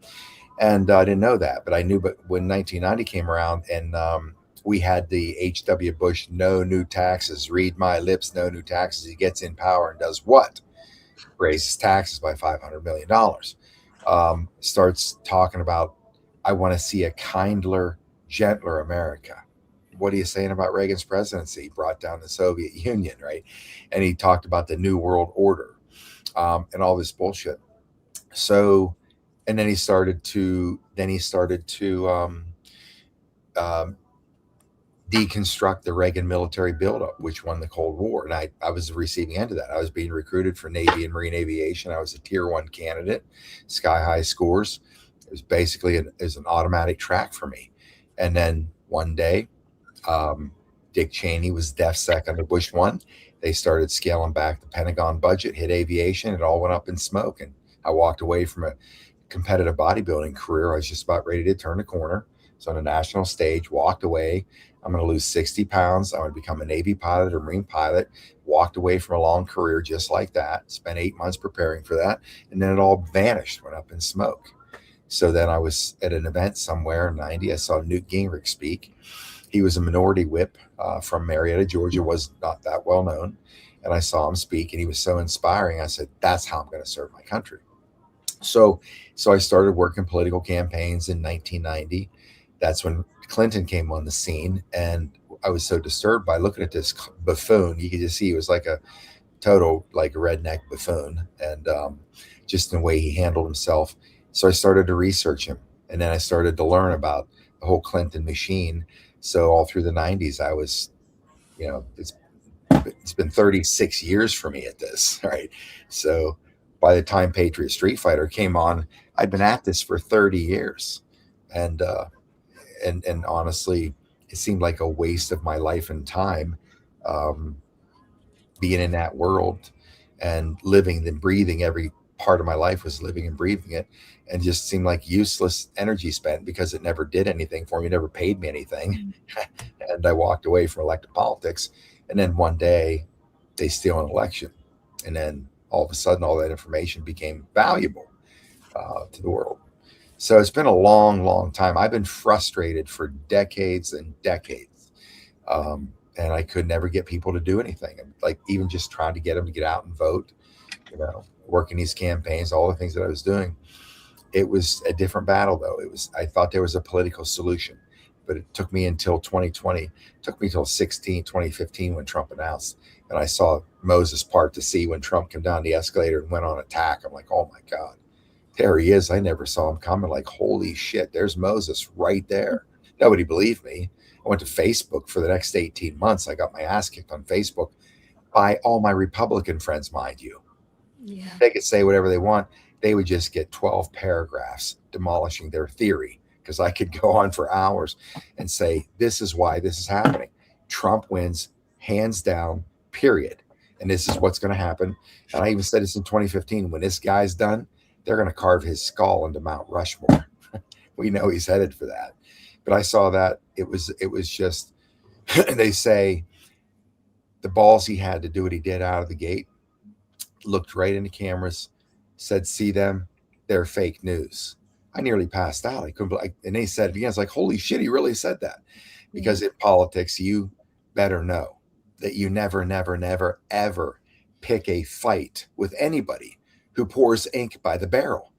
And I didn't know that, but I knew. But when 1990 came around and we had the H.W. Bush, no new taxes, read my lips, no new taxes. He gets in power and does what? Raises taxes by $500 million. Starts talking about, I want to see a kindler, gentler America. What are you saying about Reagan's presidency? He brought down the Soviet Union, right? And he talked about the New World Order and all this bullshit. So, and then he started to deconstruct the Reagan military buildup, which won the Cold War. And I was the receiving end of that. I was being recruited for Navy and Marine Aviation. I was a tier 1 candidate, sky high scores. It was basically an automatic track for me. And then one day, Dick Cheney was DefSec under Bush 1. They started scaling back the Pentagon budget, hit aviation. It all went up in smoke. And I walked away from a competitive bodybuilding career. I was just about ready to turn the corner. So on a national stage, walked away. I'm going to lose 60 pounds. I'm going to become a Navy pilot or Marine pilot. Walked away from a long career just like that. Spent 8 months preparing for that. And then it all vanished, went up in smoke. So then I was at an event somewhere in 90. I saw Newt Gingrich speak. He was a minority whip from Marietta, Georgia, was not that well known. And I saw him speak, and he was so inspiring. I said, that's how I'm going to serve my country. So I started working political campaigns in 1990. That's when Clinton came on the scene, and I was so disturbed by looking at this buffoon. You could just see he was like a total like redneck buffoon, and just in the way he handled himself. So I started to research him, and then I started to learn about the whole Clinton machine. So all through the 90s, I was, it's been 36 years for me at this, right? So by the time Patriot Street Fighter came on, I'd been at this for 30 years. And honestly, it seemed like a waste of my life and time being in that world and living and breathing. Every part of my life was living and breathing it, and just seemed like useless energy spent because it never did anything for me, never paid me anything. And I walked away from elected politics. And then one day they steal an election. And then all of a sudden, all that information became valuable to the world. So it's been a long, long time. I've been frustrated for decades and decades. And I could never get people to do anything. Like even just trying to get them to get out and vote, working these campaigns, all the things that I was doing. It was a different battle though. I thought there was a political solution, but it took me until 2020, it took me until 2015 when Trump announced, and I saw Moses part the sea when Trump came down the escalator and went on attack. I'm like, oh my God, there he is. I never saw him coming. Like, holy shit, there's Moses right there. Nobody believed me. I went to Facebook for the next 18 months. I got my ass kicked on Facebook by all my Republican friends, mind you. Yeah. They could say whatever they want. They would just get 12 paragraphs demolishing their theory, because I could go on for hours and say, this is why this is happening. Trump wins, hands down, period. And this is what's going to happen. And I even said this in 2015, when this guy's done, they're going to carve his skull into Mount Rushmore. We know he's headed for that. But I saw that it was just, they say the balls he had to do what he did out of the gate, looked right into cameras, said, see them, they're fake news. I nearly passed out. I couldn't believe, and they said it again. It's like, holy shit, he really said that. Because in politics, you better know that you never, never, never, ever pick a fight with anybody who pours ink by the barrel.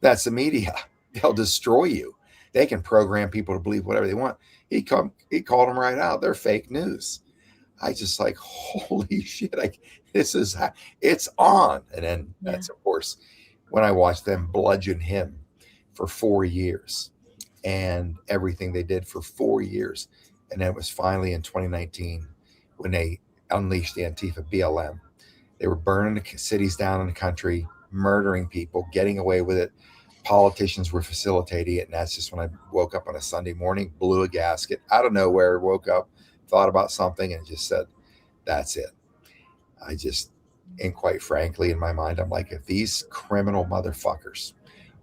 That's the media. They'll destroy you. They can program people to believe whatever they want. He called them right out. They're fake news. I just like, holy shit, it's on. And then that's, of course, when I watched them bludgeon him for 4 years and everything they did for 4 years. And then it was finally in 2019 when they unleashed the Antifa BLM. They were burning the cities down in the country, murdering people, getting away with it. Politicians were facilitating it. And that's just when I woke up on a Sunday morning, blew a gasket out of nowhere, woke up, thought about something, and just said, that's it. And quite frankly, in my mind, I'm like, if these criminal motherfuckers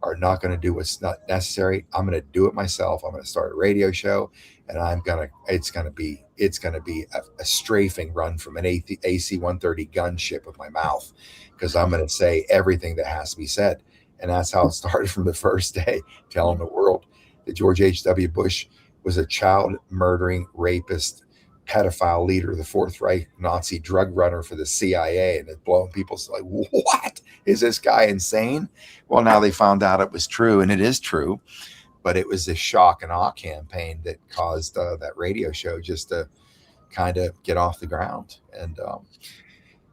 are not going to do what's not necessary, I'm going to do it myself. I'm going to start a radio show, and it's going to be a strafing run from an AC-130 gunship with my mouth, because I'm going to say everything that has to be said. And that's how it started from the first day, telling the world that George H.W. Bush was a child murdering, rapist, pedophile leader of the Fourth Reich, Nazi drug runner for the CIA, and it's blowing people's like, what? Is this guy insane? Well, now they found out it was true, and it is true, but it was a shock and awe campaign that caused that radio show just to kind of get off the ground. And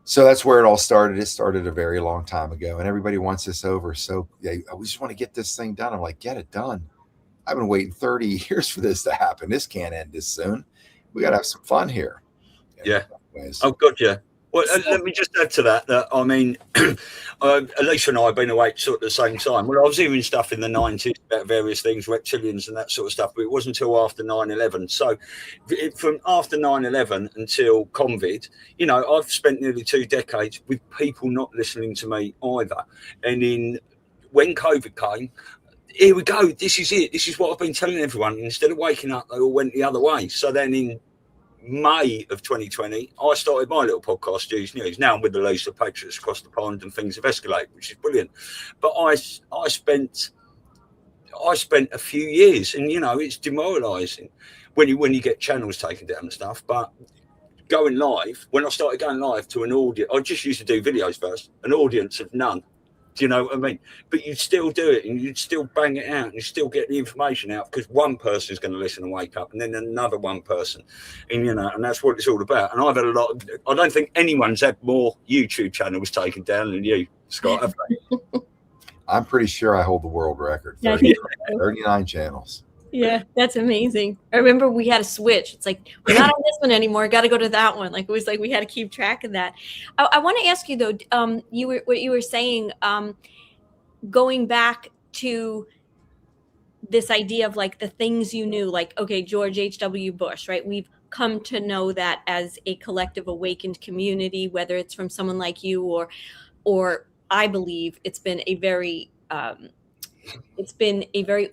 so that's where it all started. It started a very long time ago, and everybody wants this over. So we just want to get this thing done. I'm like, get it done. I've been waiting 30 years for this to happen. This can't end this soon. We got to have some fun here. Yeah. Oh, God, yeah. Well, let me just add to that I mean, Elisa and I have been awake sort of at the same time. Well, I was hearing stuff in the 90s about various things, reptilians and that sort of stuff, but it wasn't until after 9/11. So from after 9/11 until COVID, I've spent nearly 2 decades with people not listening to me either. And when COVID came, here we go. This is it. This is what I've been telling everyone. Instead of waking up, they all went the other way. So then in May of 2020, I started my little podcast, Stu's News. Now I'm with Elisa V, Patriots Across The Pond, and things have escalated, which is brilliant. But I spent a few years, and it's demoralising when you get channels taken down and stuff. But going live, when I started going live to an audience, I just used to do videos first, an audience of none. Do you know what I mean? But you'd still do it, and you'd still bang it out, and you still get the information out, because one person is going to listen and wake up, and then another one person, and and that's what it's all about. And I've had a lot. I don't think anyone's had more YouTube channels taken down than you, Scott. Have they? I'm pretty sure I hold the world record. Yeah, 39 channels. Yeah, that's amazing. I remember we had a switch. It's like, we're not on this one anymore. Got to go to that one. Like, it was like we had to keep track of that. I want to ask you though. What you were saying, going back to this idea of like the things you knew, like, okay, George H.W. Bush, right? We've come to know that as a collective awakened community, whether it's from someone like you or I believe it's been a very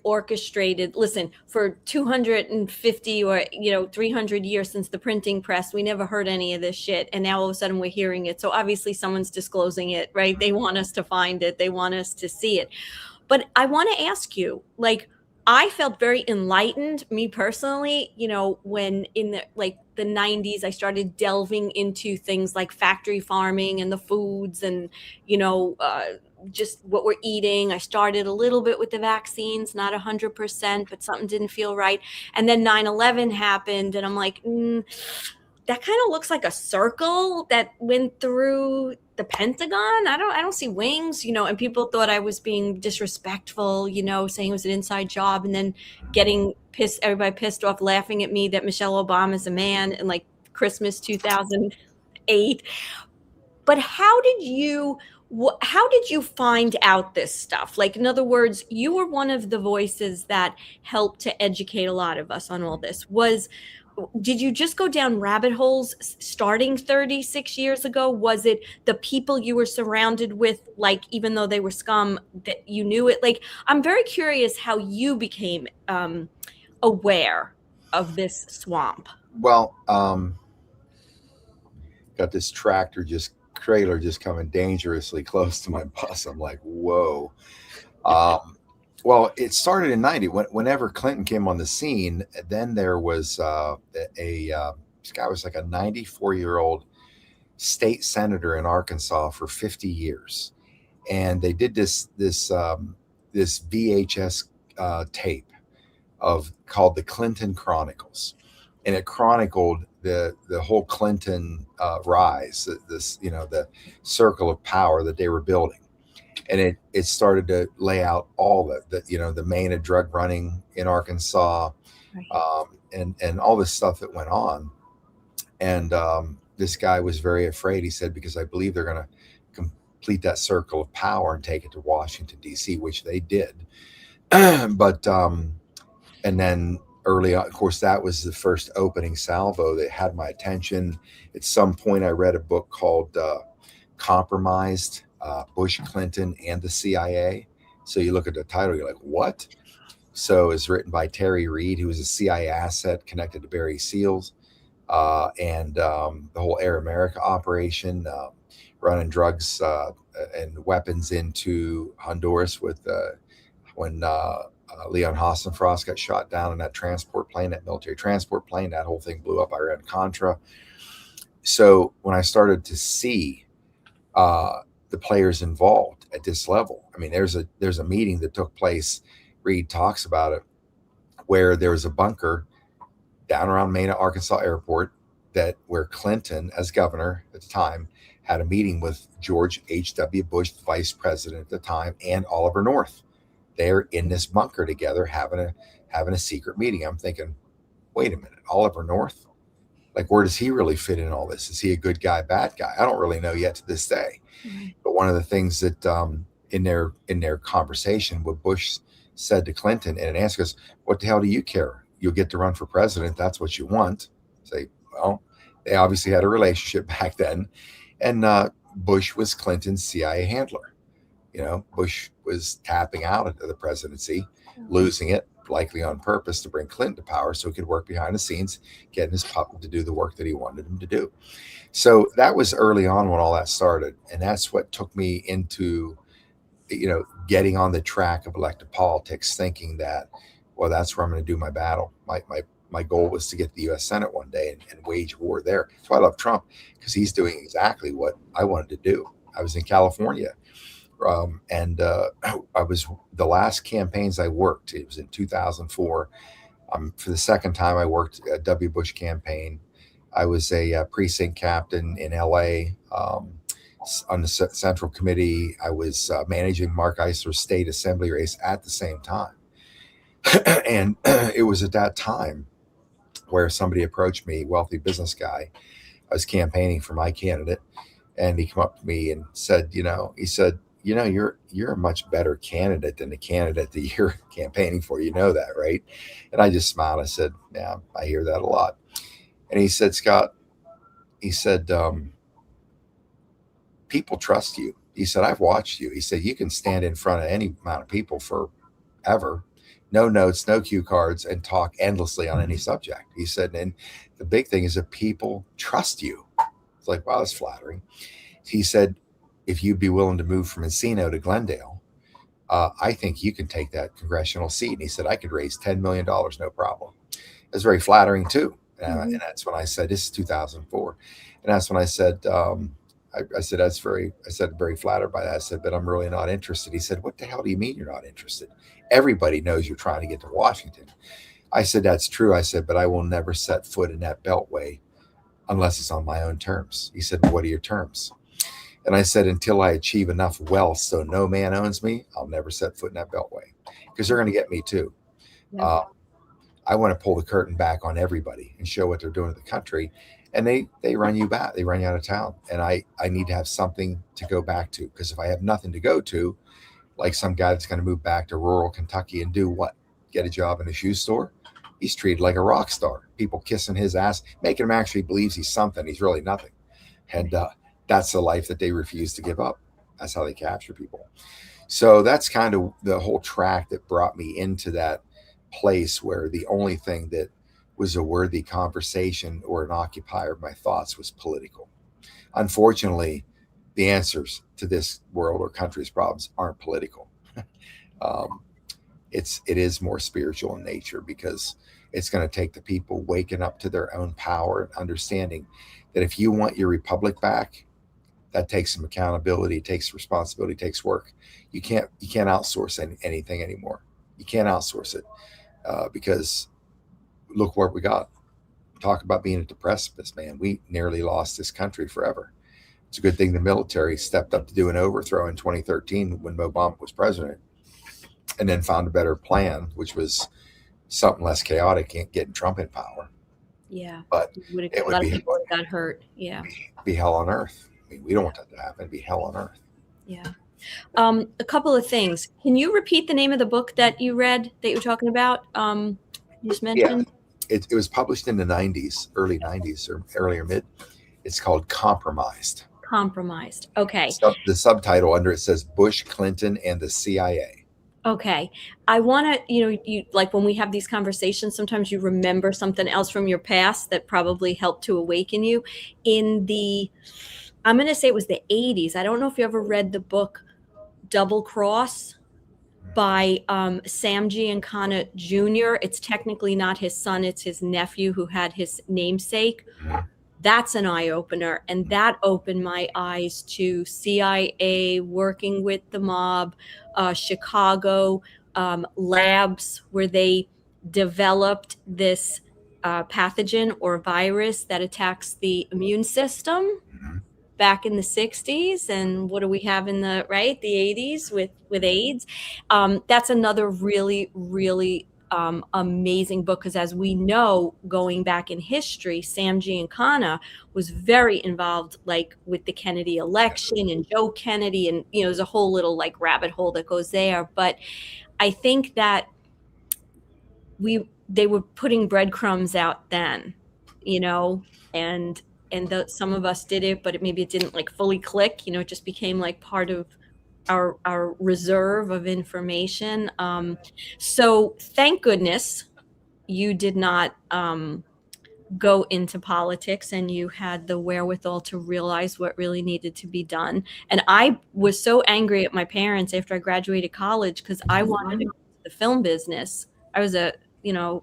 orchestrated, listen, for 250 or 300 years since the printing press, we never heard any of this shit, and now all of a sudden we're hearing it. So obviously someone's disclosing it, right? They want us to find it, they want us to see it. But I want to ask you, like, I felt very enlightened, me personally, when in the 90s I started delving into things like factory farming and the foods and just what we're eating. I started a little bit with the vaccines, not 100%, but something didn't feel right. And then 9/11 happened, and I'm like, that kind of looks like a circle that went through the Pentagon. I don't see wings, and people thought I was being disrespectful, saying it was an inside job, and then getting everybody pissed off, laughing at me that Michelle Obama's a man in like Christmas 2008. But how did you find out this stuff? Like, in other words, you were one of the voices that helped to educate a lot of us on all this. Did you just go down rabbit holes starting 36 years ago? Was it the people you were surrounded with, like, even though they were scum, that you knew it? Like, I'm very curious how you became aware of this swamp. Well, got this trailer just coming dangerously close to my bus. I'm like, whoa. Well, it started in 90. Whenever Clinton came on the scene, then there was this guy was like a 94-year-old state senator in Arkansas for 50 years. And they did this VHS tape called the Clinton Chronicles. And it chronicled the whole Clinton rise, the circle of power that they were building. And it started to lay out all the main of drug running in Arkansas, right. And all this stuff that went on. And this guy was very afraid. He said, because I believe they're going to complete that circle of power and take it to Washington, D.C., which they did. But and then early on, of course, that was the first opening salvo that had my attention. At some point, I read a book called Compromised, Bush, Clinton, and the CIA. So you look at the title, you're like, what? So it's written by Terry Reid, who was a CIA asset connected to Barry Seals, and the whole Air America operation, running drugs and weapons into Honduras when Leon Hassenfrost got shot down in that transport plane, that military transport plane. That whole thing blew up Iran-Contra. So when I started to see the players involved at this level, I mean, there's a meeting that took place. Reed talks about it, where there was a bunker down around Mena, Arkansas Airport, where Clinton, as governor at the time, had a meeting with George H.W. Bush, the vice president at the time, and Oliver North. They're in this bunker together having a secret meeting. I'm thinking, wait a minute, Oliver North? Like, where does he really fit in all this? Is he a good guy, bad guy? I don't really know yet to this day. Mm-hmm. But one of the things that in their conversation, what Bush said to Clinton, and it asked us, what the hell do you care? You'll get to run for president. That's what you want. Say, well, they obviously had a relationship back then. And Bush was Clinton's CIA handler. Bush was tapping out of the presidency, losing it, likely on purpose to bring Clinton to power so he could work behind the scenes, getting his puppet to do the work that he wanted him to do. So that was early on when all that started. And that's what took me into, getting on the track of elected politics, thinking that, well, that's where I'm going to do my battle. My goal was to get to the U.S. Senate one day and wage war there. That's why I love Trump, because he's doing exactly what I wanted to do. I was in California, and I was the last campaigns I worked. It was in 2004. For the second time, I worked a W. Bush campaign. I was a precinct captain in L.A. On the Central Committee. I was managing Mark Eisler's state assembly race at the same time. And it was at that time where somebody approached me, wealthy business guy. I was campaigning for my candidate, and he came up to me and said, you're a much better candidate than the candidate that you're campaigning for. You know that, right? And I just smiled. I said, yeah, I hear that a lot. And he said, Scott, people trust you. He said, I've watched you. He said, you can stand in front of any amount of people forever, no notes, no cue cards, and talk endlessly on any subject. He said, and the big thing is that people trust you. It's like, wow, that's flattering. He said, if you'd be willing to move from Encino to Glendale, I think you can take that congressional seat. And he said, I could raise $10 million, no problem. It was very flattering too. And that's when I said, this is 2004. And that's when I said, I said, very flattered by that. I said, but I'm really not interested. He said, what the hell do you mean you're not interested? Everybody knows you're trying to get to Washington. I said, that's true. I said, but I will never set foot in that beltway unless it's on my own terms. He said, well, what are your terms? And I said, until I achieve enough wealth so no man owns me, I'll never set foot in that beltway, because they're going to get me too. Yeah. I want to pull the curtain back on everybody and show what they're doing to the country. And they run you back. They run you out of town. And I need to have something to go back to, because if I have nothing to go to, like some guy that's going to move back to rural Kentucky and do what? Get a job in a shoe store? He's treated like a rock star. People kissing his ass, making him actually believes he's something. He's really nothing. And that's the life that they refuse to give up. That's how they capture people. So that's kind of the whole track that brought me into that place where the only thing that was a worthy conversation or an occupier of my thoughts was political. Unfortunately, the answers to this world or country's problems aren't political. It is more spiritual in nature, because it's going to take the people waking up to their own power and understanding that if you want your republic back, that takes some accountability, takes responsibility, takes work. You can't outsource anything anymore. You can't outsource it because look what we got. Talk about being at the precipice, man. We nearly lost this country forever. It's a good thing the military stepped up to do an overthrow in 2013 when Obama was president, and then found a better plan, which was something less chaotic, getting Trump in power. Yeah. But a lot of people got hurt. Yeah. Be hell on earth. I mean, we don't want that to happen. It'd be hell on earth. Yeah. A couple of things. Can you repeat the name of the book that you read that you were talking about? You just mentioned. Yeah. It was published in the 90s, early 90s or earlier mid. It's called Compromised. Compromised. Okay. The subtitle under it says Bush, Clinton, and the CIA. Okay. I want to, you like when we have these conversations, sometimes you remember something else from your past that probably helped to awaken you. I'm going to say it was the 80s. I don't know if you ever read the book Double Cross by Sam Giancana Jr. It's technically not his son. It's his nephew who had his namesake. That's an eye-opener. And that opened my eyes to CIA working with the mob, Chicago labs where they developed this pathogen or virus that attacks the immune system back in the 60s. And what do we have in the 80s with AIDS? That's another really, really amazing book, because as we know, going back in history, Sam Giancana was very involved with the Kennedy election and Joe Kennedy, and there's a whole little rabbit hole that goes there. But I think that they were putting breadcrumbs out then, and some of us did it, but maybe it didn't fully click. It just became part of our reserve of information. So thank goodness you did not go into politics, and you had the wherewithal to realize what really needed to be done. And I was so angry at my parents after I graduated college because I wanted to go into the film business. I was a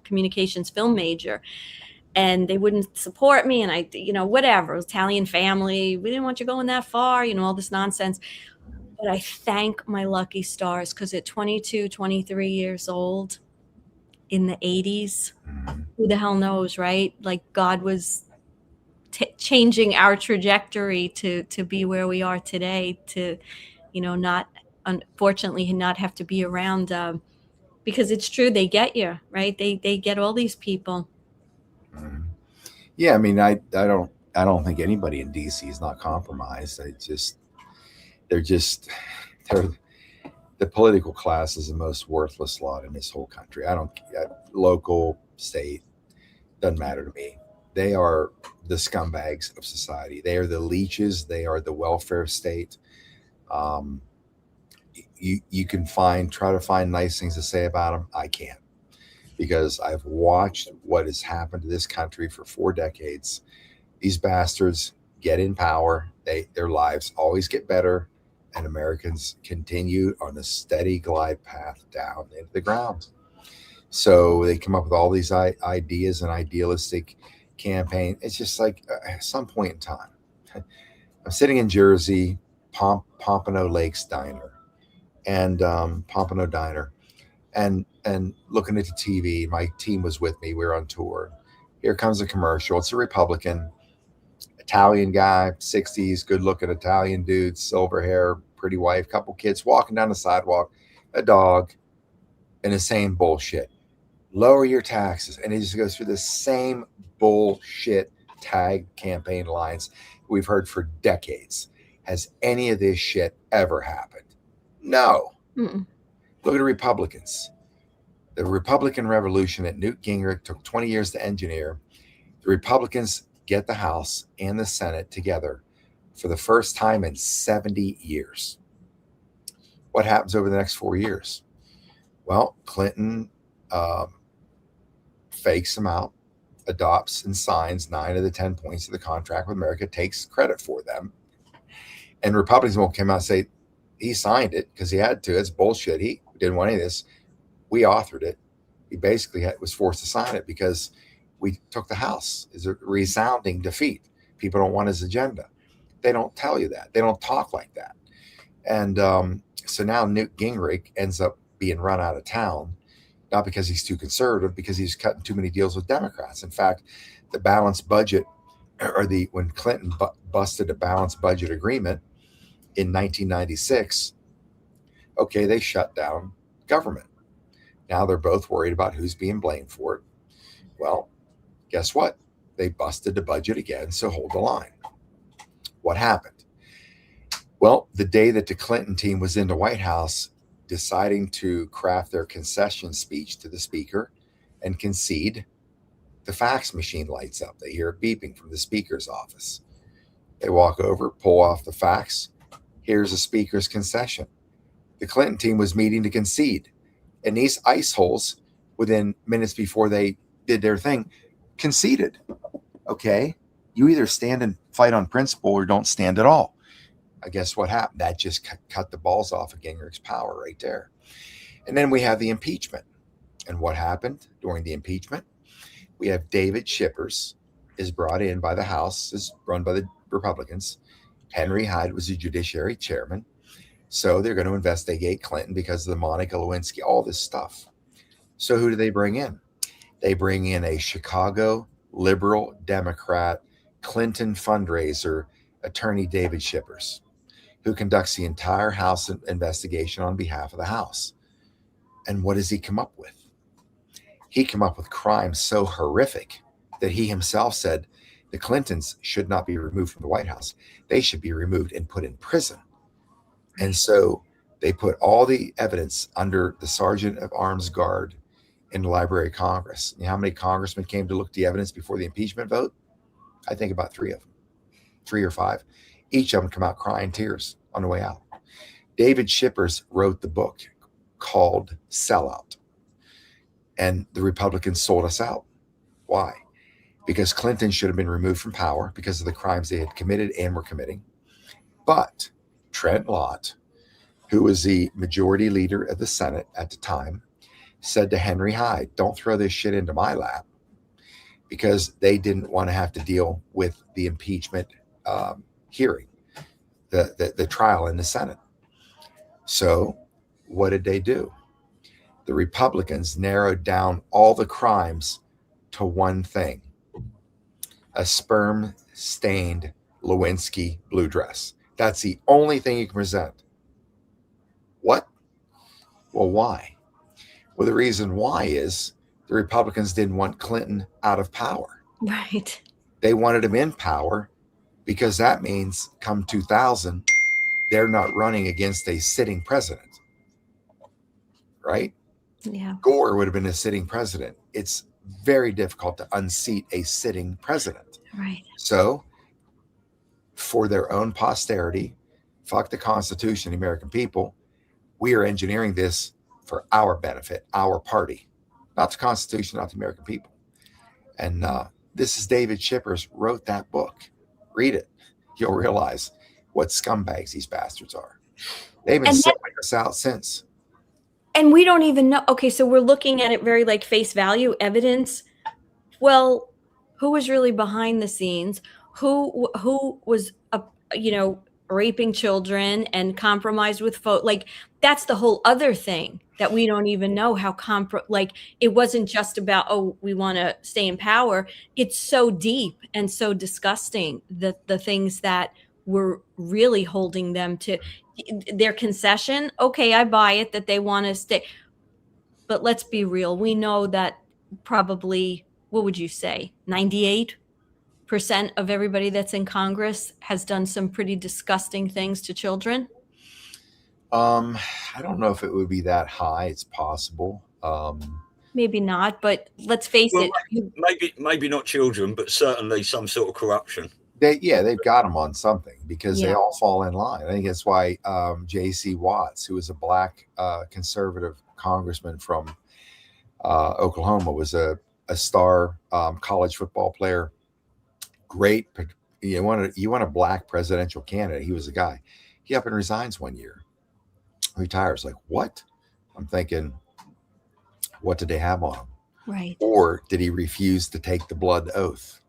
communications film major, and they wouldn't support me. And I, whatever, it was Italian family. We didn't want you going that far, all this nonsense. But I thank my lucky stars, because at 22, 23 years old in the 80s, who the hell knows, right? Like God was changing our trajectory to be where we are today, to, not, unfortunately, not have to be around, because it's true. They get you, right? They get all these people. Yeah. I mean, I don't think anybody in DC is not compromised. The political class is the most worthless lot in this whole country. Local, state, doesn't matter to me. They are the scumbags of society. They are the leeches. They are the welfare state. You can try to find nice things to say about them. I can't, because I've watched what has happened to this country for 4 decades. These bastards get in power. Their lives always get better, and Americans continue on a steady glide path down into the ground. So they come up with all these ideas and idealistic campaign. It's just like at some point in time, I'm sitting in Jersey, Pompano Lakes Diner, and Pompano Diner, and looking at the TV. My team was with me. We were on tour. Here comes a commercial. It's a Republican, Italian guy, 60s, good-looking Italian dude, silver hair, pretty wife, couple kids walking down the sidewalk, a dog, and the same bullshit. Lower your taxes. And he just goes through the same bullshit tag campaign lines we've heard for decades. Has any of this shit ever happened? No. Mm-mm. Look at the Republicans. The Republican Revolution at Newt Gingrich took 20 years to engineer. The Republicans get the House and the Senate together for the first time in 70 years. What happens over the next 4 years? Well, Clinton fakes them out, adopts and signs 9 of the 10 points of the contract with America, takes credit for them. And Republicans will come out and say, he signed it because he had to. It's bullshit. He didn't want any of this. We authored it. He basically was forced to sign it because we took the House. It's a resounding defeat. People don't want his agenda. They don't tell you that. They don't talk like that. And so now Newt Gingrich ends up being run out of town, not because he's too conservative, because he's cutting too many deals with Democrats. In fact, the balanced budget, when Clinton busted a balanced budget agreement in 1996, okay, they shut down government. Now they're both worried about who's being blamed for it. Well, guess what? They busted the budget again, so hold the line. What happened? Well, the day that the Clinton team was in the White House deciding to craft their concession speech to the speaker and concede, the fax machine lights up. They hear it beeping from the speaker's office. They walk over, pull off the fax. Here's the speaker's concession. The Clinton team was meeting to concede. And these ice holes, within minutes before they did their thing, conceded. Okay, you either stand and fight on principle or don't stand at all. I guess what happened? That just cut the balls off of Gingrich's power right there. And then we have the impeachment. And what happened during the impeachment? We have David Shippers is brought in by the House, is run by the Republicans. Henry Hyde was the judiciary chairman. So they're going to investigate Clinton because of the Monica Lewinsky, all this stuff. So who do they bring in? They bring in a Chicago liberal Democrat Clinton fundraiser, attorney David Shippers, who conducts the entire House investigation on behalf of the House. And what does he come up with? He came up with crimes so horrific that he himself said the Clintons should not be removed from the White House. They should be removed and put in prison. And so they put all the evidence under the Sergeant of Arms Guard in the Library of Congress. You know how many congressmen came to look at the evidence before the impeachment vote? I think about 3 of them, 3 or 5. Each of them come out crying tears on the way out. David Shippers wrote the book called Sellout. And the Republicans sold us out. Why? Because Clinton should have been removed from power because of the crimes they had committed and were committing. But Trent Lott, who was the majority leader of the Senate at the time, said to Henry Hyde, don't throw this shit into my lap, because they didn't want to have to deal with the impeachment hearing, the trial in the Senate. So what did they do? The Republicans narrowed down all the crimes to one thing: a sperm-stained Lewinsky blue dress. That's the only thing you can present. What? Well, why? Well, the reason why is the Republicans didn't want Clinton out of power. Right. They wanted him in power because that means come 2000, they're not running against a sitting president. Right? Yeah. Gore would have been a sitting president. It's very difficult to unseat a sitting president. Right. So, for their own posterity, fuck the Constitution, the American people, we are engineering this for our benefit, our party, not the Constitution, not the American people. And this is David Shippers wrote that book. Read it. You'll realize what scumbags these bastards are. They've been selling us out since. And we don't even know. Okay, so we're looking at it very like face value evidence. Well, who was really behind the scenes? Who was raping children and compromised with like that's the whole other thing that we don't even know how like it wasn't just about, oh, we want to stay in power. It's so deep and so disgusting, the things that were really holding them to their concession. Okay, I buy it that they want to stay, but let's be real. We know that probably, what would you say, 98% of everybody that's in Congress has done some pretty disgusting things to children. I don't know if it would be that high. It's possible. Maybe not, but let's face it. Maybe not children, but certainly some sort of corruption. They've got them on something, because they all fall in line. I think that's why J.C. Watts, who was a black conservative congressman from Oklahoma, was a star college football player. Great. You want a black presidential candidate. He was a guy. He up and resigns one year. Retires. Like, what? I'm thinking, what did they have on him? Right. Or did he refuse to take the blood oath?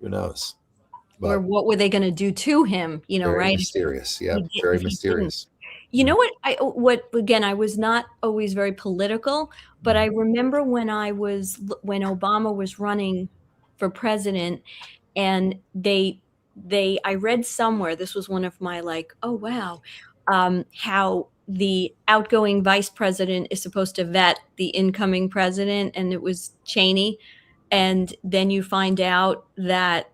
Who knows? But or what were they going to do to him? Very right? Mysterious. Yeah, very mysterious. You know what? Again, I was not always very political, but I remember when Obama was running for president, and I read somewhere, this was one of my like, oh wow, how the outgoing vice president is supposed to vet the incoming president, and it was Cheney, and then you find out that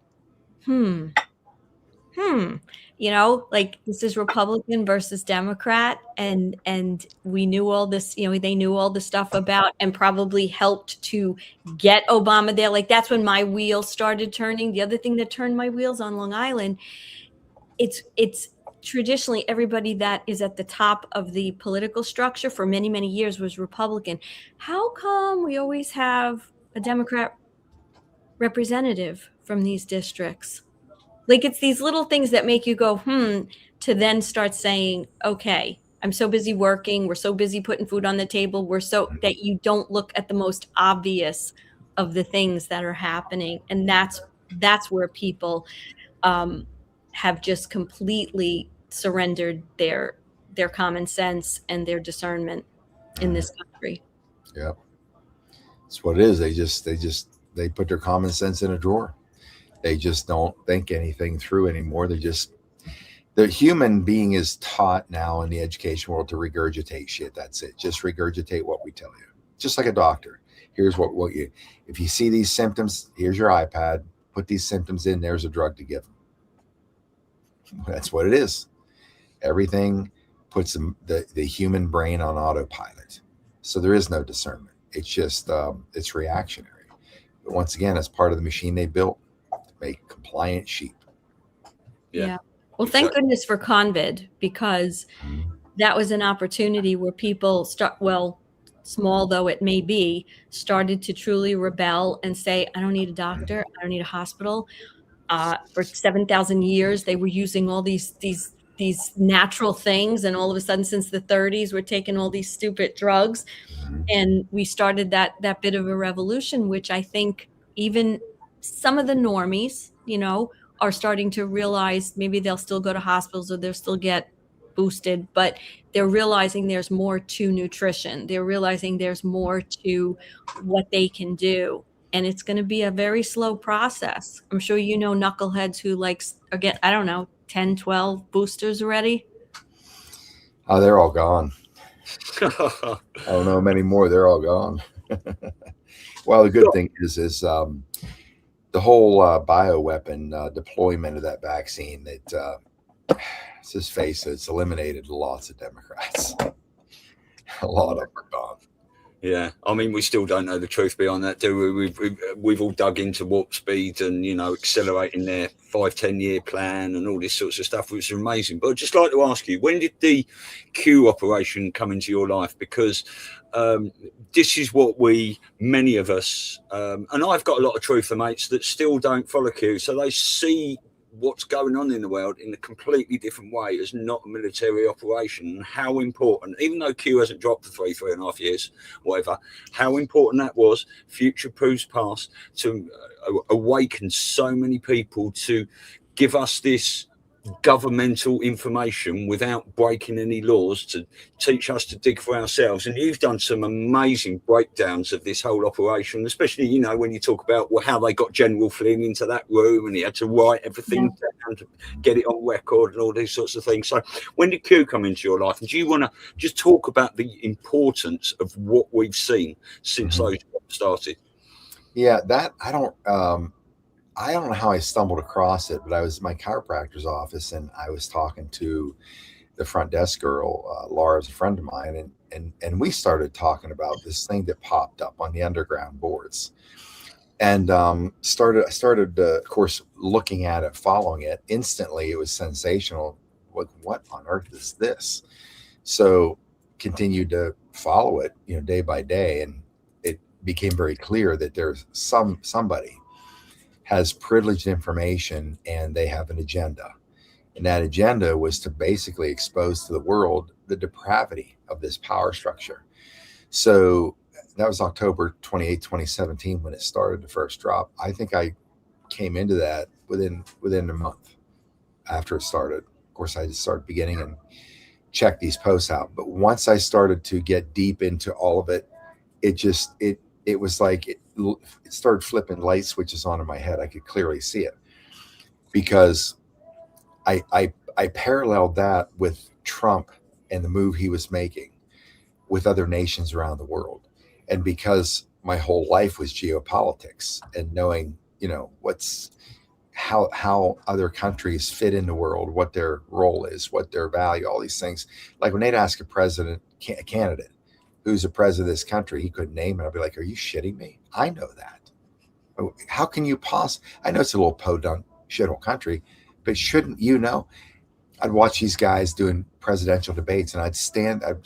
like this is Republican versus Democrat, and we knew all this, they knew all the stuff about and probably helped to get Obama there. Like that's when my wheels started turning. The other thing that turned my wheels on Long Island, it's traditionally everybody that is at the top of the political structure for many, many years was Republican. How come we always have a Democrat representative from these districts? Like it's these little things that make you go, to then start saying, okay, I'm so busy working. We're so busy putting food on the table. That you don't look at the most obvious of the things that are happening. And that's where people have just completely surrendered their common sense and their discernment in this country. Yeah. That's what it is. They put their common sense in a drawer. They just don't think anything through anymore. The human being is taught now in the education world to regurgitate shit. That's it. Just regurgitate what we tell you. Just like a doctor. Here's if you see these symptoms, here's your iPad, put these symptoms in, there's a drug to give them. That's what it is. Everything puts the human brain on autopilot. So there is no discernment. It's just, it's reactionary. But once again, it's part of the machine they built. Make compliant sheep. Yeah. Well, thank goodness for Convid, because that was an opportunity where people small though it may be, started to truly rebel and say, I don't need a doctor, I don't need a hospital. For 7,000 years, they were using all these natural things, and all of a sudden, since the 30s, we're taking all these stupid drugs, and we started that bit of a revolution, which I think even some of the normies, are starting to realize. Maybe they'll still go to hospitals or they'll still get boosted, but they're realizing there's more to nutrition. They're realizing there's more to what they can do. And it's going to be a very slow process. I'm sure knuckleheads who get, I don't know, 10, 12 boosters already. Oh, they're all gone. I don't know many more. They're all gone. Well, the good thing is the whole bioweapon deployment of that vaccine, that let's just face it, it's eliminated lots of Democrats. A lot of them are gone. Yeah, I mean, we still don't know the truth behind that, do we? We've all dug into warp speed and, accelerating their 5-10 year plan and all this sorts of stuff, which is amazing. But I'd just like to ask you, when did the Q operation come into your life? Because this is what many of us, and I've got a lot of truther mates that still don't follow Q, so they see what's going on in the world in a completely different way, as not a military operation, and how important, even though Q hasn't dropped for 3.5 years, whatever, how important that was, future proves past, to awaken so many people to give us this governmental information without breaking any laws, to teach us to dig for ourselves. And you've done some amazing breakdowns of this whole operation, especially when you talk about how they got General Flynn into that room and he had to write everything down to get it on record and all these sorts of things. So when did Q come into your life, and do you want to just talk about the importance of what we've seen since those started? Yeah, that I don't know how I stumbled across it, but I was in my chiropractor's office and I was talking to the front desk girl. Laura's a friend of mine, and we started talking about this thing that popped up on the underground boards, and I started of course looking at it, following it. Instantly it was sensational. What on earth is this? So continued to follow it, day by day, and it became very clear that there's somebody has privileged information and they have an agenda. And that agenda was to basically expose to the world the depravity of this power structure. So that was October 28, 2017, when it started, the first drop. I think I came into that within a month after it started. Of course, I just started beginning and check these posts out. But once I started to get deep into all of it, it was like it started flipping light switches on in my head. I could clearly see it, because I paralleled that with Trump and the move he was making with other nations around the world. And because my whole life was geopolitics and knowing, how other countries fit in the world, what their role is, what their value, all these things. Like when they'd ask a candidate, who's the president of this country, he couldn't name it. I'd be like, are you shitting me? I know that. How can you I know it's a little podunk shithole country, but shouldn't you know? I'd watch these guys doing presidential debates, and I'd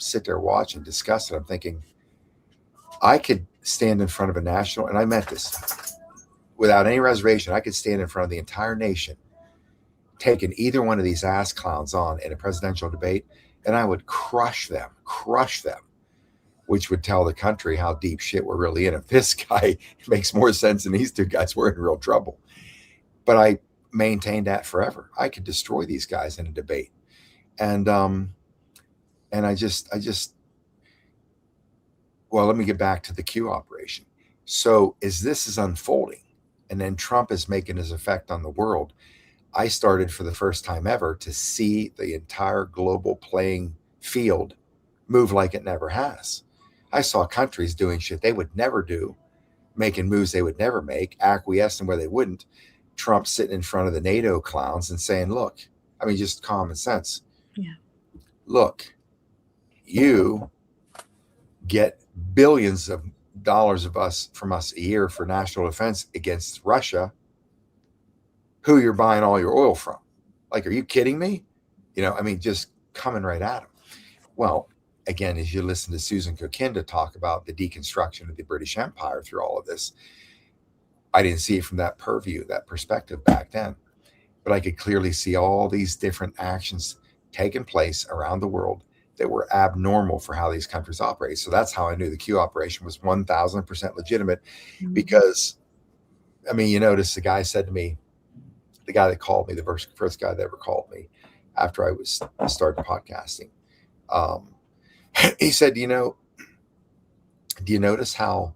sit there, watch and discuss it. I'm thinking, I could stand in front of a national, and I meant this without any reservation, I could stand in front of the entire nation, taking either one of these ass clowns on in a presidential debate, and I would crush them, which would tell the country how deep shit we're really in. If this guy makes more sense than these two guys, we're in real trouble. But I maintained that forever. I could destroy these guys in a debate. And I just, well, let me get back to the Q operation. So as this is unfolding, and then Trump is making his effect on the world, I started for the first time ever to see the entire global playing field move like it never has. I saw countries doing shit they would never do, making moves they would never make, acquiescing where they wouldn't. Trump sitting in front of the NATO clowns and saying, look, I mean, just common sense. Yeah. Look, you get billions of dollars from us a year for national defense against Russia, who you're buying all your oil from. Like, are you kidding me? I mean, just coming right at them. Well, again, as you listen to Susan Kokinda talk about the deconstruction of the British Empire through all of this, I didn't see it from that purview, that perspective back then. But I could clearly see all these different actions taking place around the world that were abnormal for how these countries operate. So that's how I knew the Q operation was 1,000% legitimate. Because, I mean, you notice the guy said to me, the guy that called me, the first guy that ever called me after I started podcasting, he said, do you notice how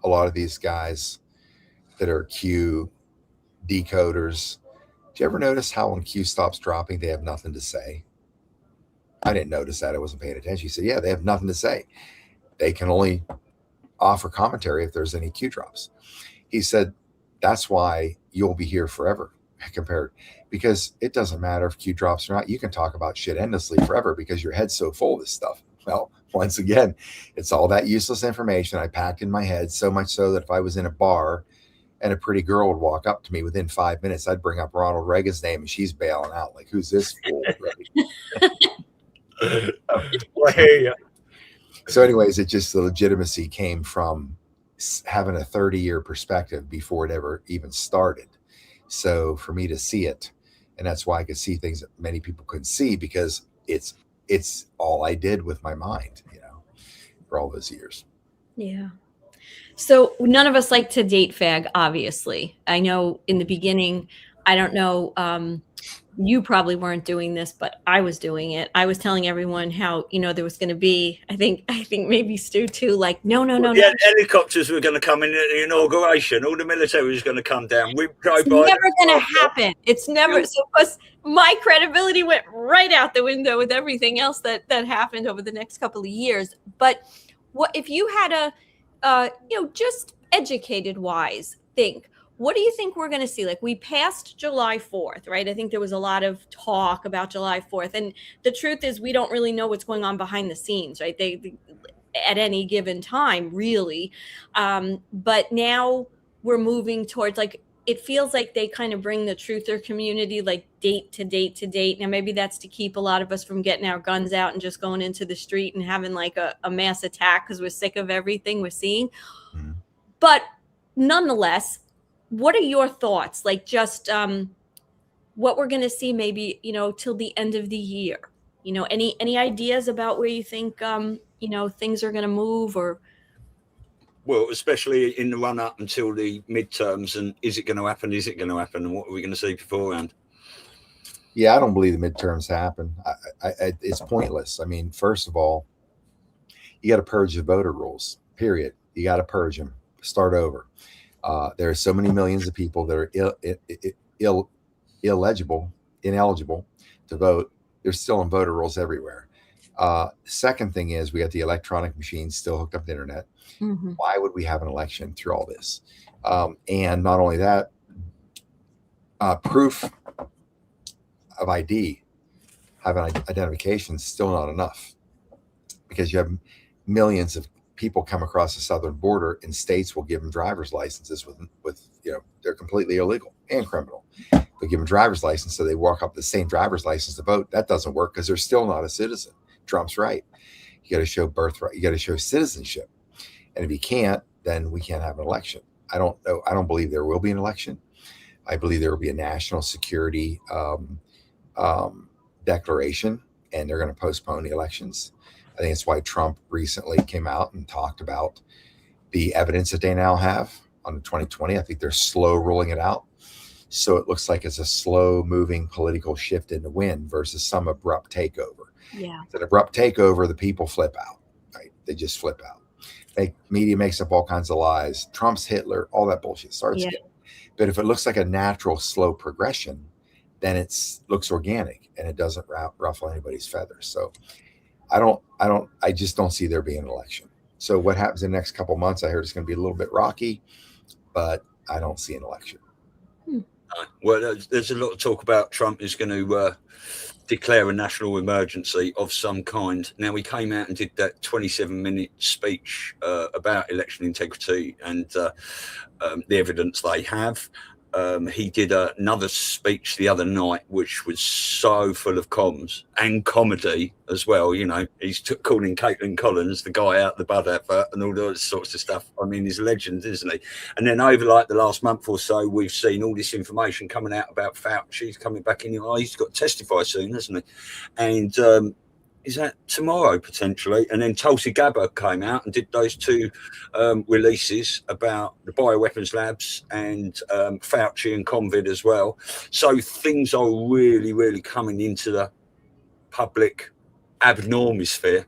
a lot of these guys that are Q decoders, do you ever notice how when Q stops dropping, they have nothing to say? I didn't notice that. I wasn't paying attention. He said, yeah, they have nothing to say. They can only offer commentary if there's any Q drops. He said, that's why you'll be here forever because it doesn't matter if Q drops or not. You can talk about shit endlessly forever because your head's so full of this stuff. Well, once again, it's all that useless information I packed in my head, so much so that if I was in a bar and a pretty girl would walk up to me within 5 minutes, I'd bring up Ronald Reagan's name and she's bailing out. Like, who's this fool? So anyways, it just, the legitimacy came from having a 30-year perspective before it ever even started. So for me to see it, and that's why I could see things that many people couldn't see, because it's all I did with my mind, for all those years. Yeah. So none of us like to date fag, obviously. I know in the beginning, I don't know, you probably weren't doing this, but I was doing it. I was telling everyone how, there was going to be, I think maybe Stu too, like, no. Yeah, helicopters were going to come in at the inauguration. All the military was going to come down. It's never going to happen. It's never. So plus my credibility went right out the window with everything else that happened over the next couple of years. But what if you had just educated wise think, what do you think we're going to see? Like, we passed July 4th, right? I think there was a lot of talk about July 4th. And the truth is, we don't really know what's going on behind the scenes, right? They at any given time, really. But now we're moving towards, like, it feels like they kind of bring the truther community, like, date to date to date. Now, maybe that's to keep a lot of us from getting our guns out and just going into the street and having, like, a mass attack because we're sick of everything we're seeing. Mm-hmm. But nonetheless, what are your thoughts? Like, just what we're going to see maybe, till the end of the year? Any ideas about where you think, things are going to move? Or, well, especially in the run up until the midterms, and is it going to happen? Is it going to happen? And what are we going to see beforehand? Yeah, I don't believe the midterms happen. It's pointless. I mean, first of all, you got to purge the voter rolls, period. You got to purge them, start over. There are so many millions of people that are ineligible to vote. They're still in voter rolls everywhere. Second thing is, we got the electronic machines still hooked up to the internet. Mm-hmm. Why would we have an election through all this? And not only that, proof of ID, having identification is still not enough, because you have millions of people come across the southern border, and states will give them driver's licenses with they're completely illegal and criminal. They'll give them driver's license, so they walk up the same driver's license to vote. That doesn't work because they're still not a citizen. Trump's right. You got to show birthright. You got to show citizenship. And if you can't, then we can't have an election. I don't know. I don't believe there will be an election. I believe there will be a national security declaration, and they're going to postpone the elections. I think it's why Trump recently came out and talked about the evidence that they now have on the 2020. I think they're slow rolling it out. So it looks like it's a slow moving political shift in the wind versus some abrupt takeover. Yeah. It's an abrupt takeover, the people flip out, right? They just flip out. Media makes up all kinds of lies. Trump's Hitler, all that bullshit starts again. But if it looks like a natural, slow progression, then it looks organic and it doesn't ruffle anybody's feathers. So I just don't see there being an election. So what happens in the next couple of months, I heard it's going to be a little bit rocky, but I don't see an election. Well, there's a lot of talk about Trump is going to declare a national emergency of some kind. Now, he came out and did that 27-minute speech about election integrity and the evidence they have. he did another speech the other night, which was so full of comms and comedy as well. You know, he's calling Caitlin Collins the guy out the bud advert and all those sorts of stuff. I mean, he's a legend, isn't he? And then over like the last month or so, we've seen all this information coming out about Fauci. He's coming back in. He's got to testify soon, hasn't he? And is that tomorrow potentially? And then Tulsi Gabbard came out and did those two releases about the bioweapons labs and Fauci and COVID as well. So things are really, really coming into the public abnormosphere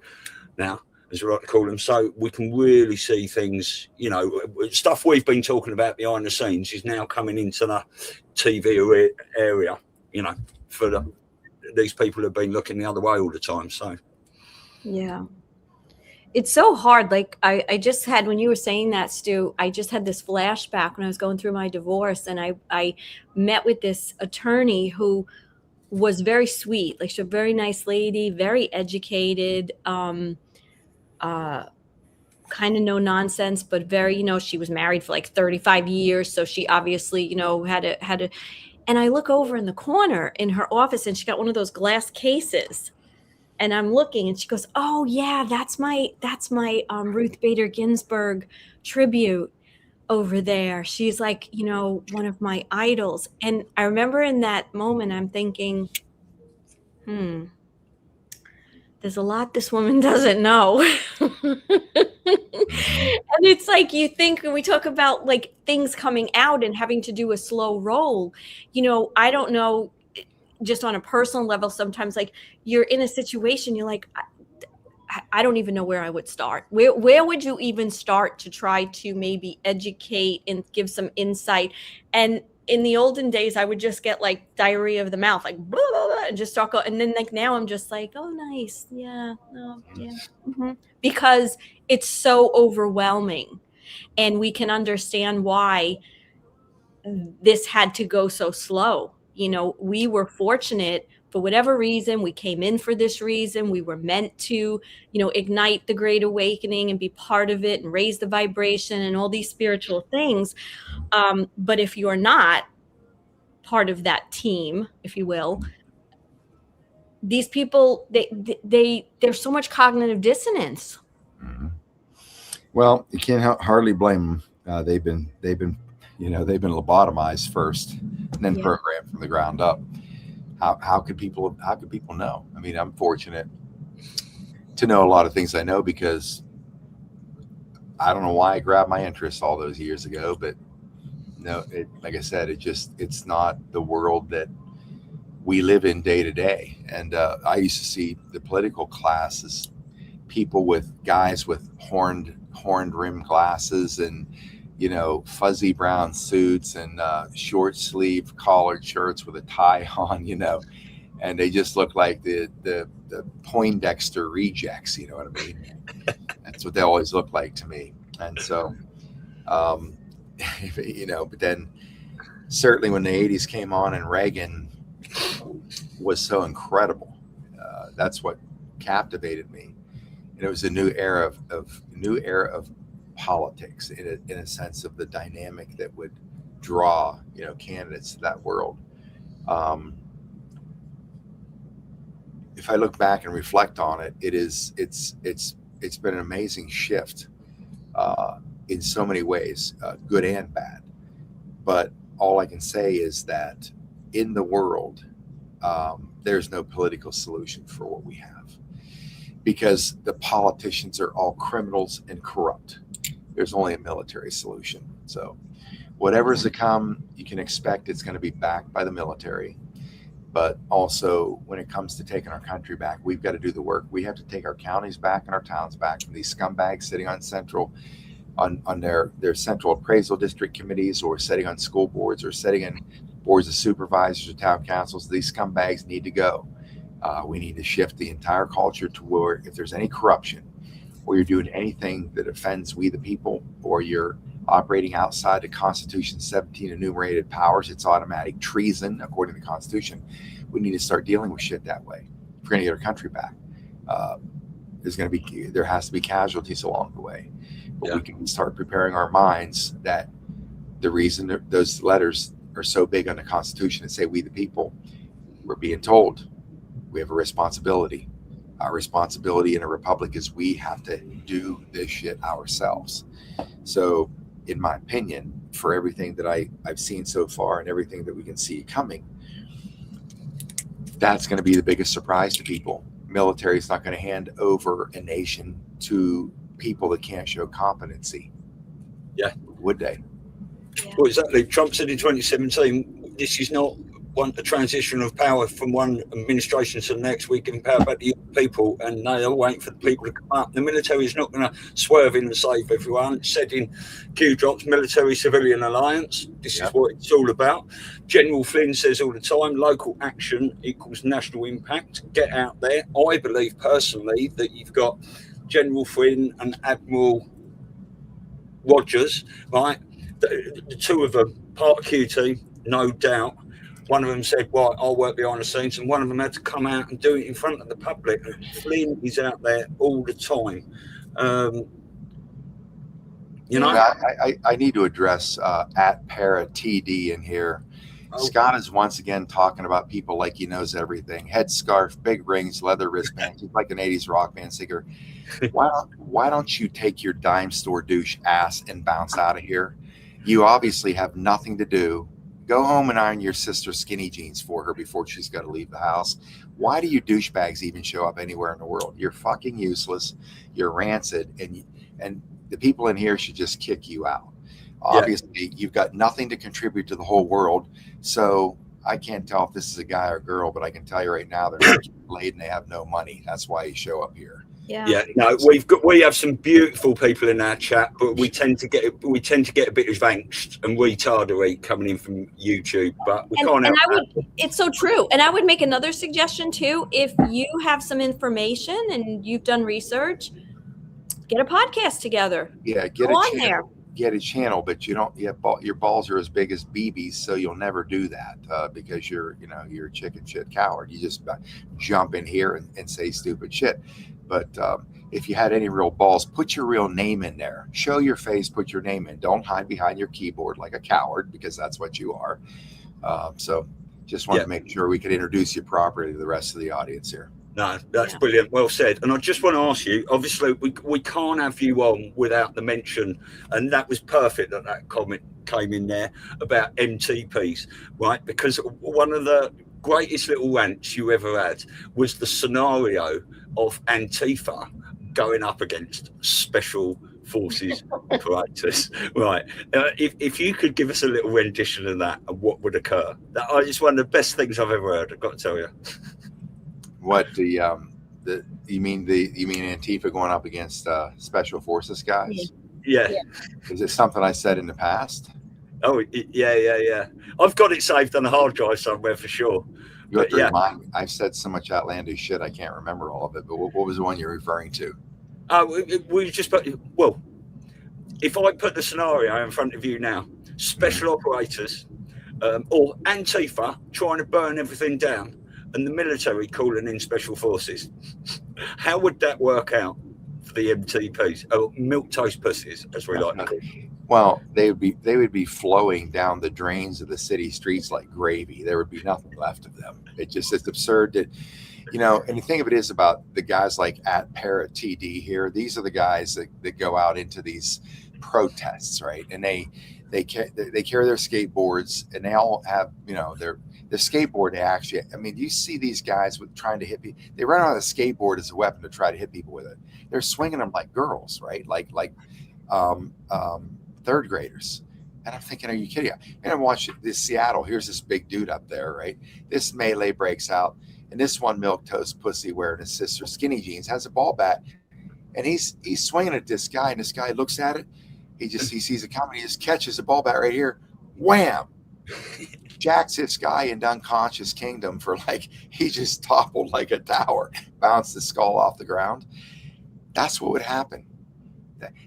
now, as we like to call them. So we can really see things, you know, stuff we've been talking about behind the scenes is now coming into the TV area, you know, for these people have been looking the other way all the time. So yeah, it's so hard. Like I just had, when you were saying that, Stu, I just had this flashback when I was going through my divorce, and I met with this attorney who was very sweet. Like, she's a very nice lady, very educated, kind of no nonsense, but very, you know, she was married for like 35 years. So she obviously, you know, had a, and I look over in the corner in her office, and she got one of those glass cases, and I'm looking, and she goes, "Oh yeah, that's my Ruth Bader Ginsburg tribute over there. She's like, you know, one of my idols." And I remember in that moment, I'm thinking, there's a lot this woman doesn't know. And it's like, you think, when we talk about like things coming out and having to do a slow roll, you know, I don't know, just on a personal level, sometimes like you're in a situation, you're like, I don't even know where I would start. Where would you even start to try to maybe educate and give some insight? And in the olden days, I would just get like diarrhea of the mouth, like blah, blah, blah, and just start going. And then like now I'm just like, oh, nice. Yeah. Oh, yeah. Mm-hmm. Because it's so overwhelming, and we can understand why this had to go so slow. You know, we were fortunate for whatever reason. We came in for this reason. We were meant to, you know, ignite the Great Awakening and be part of it and raise the vibration and all these spiritual things. But if you're not part of that team, if you will, these people, there's so much cognitive dissonance. Mm-hmm. Well, you can't hardly blame them. They've been lobotomized first and then programmed from the ground up. How could people know? I mean, I'm fortunate to know a lot of things I know, because I don't know why I grabbed my interest all those years ago, but no, like I said, it's not the world that we live in day to day. And I used to see the political class as guys with horned rim glasses and, you know, fuzzy brown suits and short sleeve collared shirts with a tie on, you know, and they just look like the Poindexter rejects, you know what I mean? That's what they always look like to me. And so, you know, but then certainly when the 80s came on and Reagan was so incredible, that's what captivated me. And it was a new era of politics in a sense of the dynamic that would draw, you know, candidates to that world. If I look back and reflect on it, it's been an amazing shift in so many ways, good and bad. But all I can say is that in the world, there's no political solution for what we have, because the politicians are all criminals and corrupt. There's only a military solution. So whatever's to come, you can expect it's going to be backed by the military. But also, when it comes to taking our country back, we've got to do the work. We have to take our counties back and our towns back from these scumbags sitting on their central appraisal district committees, or sitting on school boards, or sitting in boards of supervisors or town councils. These scumbags need to go. We need to shift the entire culture to where if there's any corruption, or you're doing anything that offends we the people, or you're operating outside the Constitution's 17 enumerated powers, it's automatic treason according to the Constitution. We need to start dealing with shit that way. If we're going to get our country back, there has to be casualties along the way. But we can start preparing our minds that the reason those letters are so big on the Constitution and say we the people, we're being told we have a responsibility. Our responsibility in a republic is we have to do this shit ourselves. So in my opinion, for everything that I've seen so far and everything that we can see coming, that's going to be the biggest surprise to people. Military is not going to hand over a nation to people that can't show competency. Yeah. Would they? Yeah. Well, exactly. Trump said in 2017, this is not a transition of power from one administration to the next. We give power back to the people, and they are waiting for the people to come up. The military is not going to swerve in and save everyone. It's said in Q Drops, military-civilian alliance. This is what it's all about. General Flynn says all the time, local action equals national impact. Get out there. I believe personally that you've got General Flynn and Admiral Rogers, right? The two of them, part of Q team, no doubt. One of them said, well, I'll work behind the scenes, and one of them had to come out and do it in front of the public. Flynn is out there all the time. You know? I need to address at PATRIOT in here. Oh. Scott is once again talking about people like he knows everything. Headscarf, big rings, leather wristbands. He's like an 80s rock band singer. Why don't you take your dime store douche ass and bounce out of here? You obviously have nothing to do. Go home and iron your sister's skinny jeans for her before she's got to leave the house. Why do you douchebags even show up anywhere in the world? You're fucking useless. You're rancid, and the people in here should just kick you out. Obviously, you've got nothing to contribute to the whole world. So I can't tell if this is a guy or girl, but I can tell you right now they're not laid and they have no money. That's why you show up here. Yeah. No, we have some beautiful people in our chat, but we tend to get a bit of angst and retardery coming in from YouTube. But we can't help that. It's so true. And I would make another suggestion too. If you have some information and you've done research, get a podcast together. Yeah, get a channel, but you don't. Your balls are as big as BBs, so you'll never do that because you're a chicken shit coward. You just jump in here and say stupid shit. But if you had any real balls, put your real name in there. Show your face, put your name in. Don't hide behind your keyboard like a coward, because that's what you are. So just wanted to make sure we could introduce you properly to the rest of the audience here. No, that's brilliant. Well said. And I just want to ask you, obviously, we can't have you on without the mention, and that was perfect that comment came in there about MTPs, right? Because one of the greatest little rants you ever had was the scenario of Antifa going up against special forces operators, right? If you could give us a little rendition of that and what would occur, that is one of the best things I've ever heard. I've got to tell you. What you mean Antifa going up against special forces guys? Yeah. Is it something I said in the past? Oh yeah. I've got it saved on a hard drive somewhere for sure. You have to remind me. I've said so much outlandish shit I can't remember all of it. But what was the one you're referring to? We just put, well, if I put the scenario in front of you now, special operators or Antifa trying to burn everything down, and the military calling in special forces, how would that work out for the MTPs? Oh, milk toast pussies, as we like to call them. Well, they would be flowing down the drains of the city streets like gravy. There would be nothing left of them. It's absurd that, and the thing of it is about the guys like at PATRIOT here. These are the guys that go out into these protests, right? And they carry their skateboards, and they all have, their skateboard. They actually, you see these guys trying to hit people. They run out of the skateboard as a weapon to try to hit people with it. They're swinging them like girls, right? Like third graders. And I'm thinking, are you kidding? And I'm watching this Seattle. Here's this big dude up there, right? This melee breaks out, and this one milquetoast pussy wearing his sister's skinny jeans has a ball bat, and he's swinging at this guy, and this guy looks at it. He sees it coming. He just catches the ball bat right here. Wham! Jacks this guy into unconscious kingdom for he just toppled like a tower, bounced the skull off the ground. That's what would happen.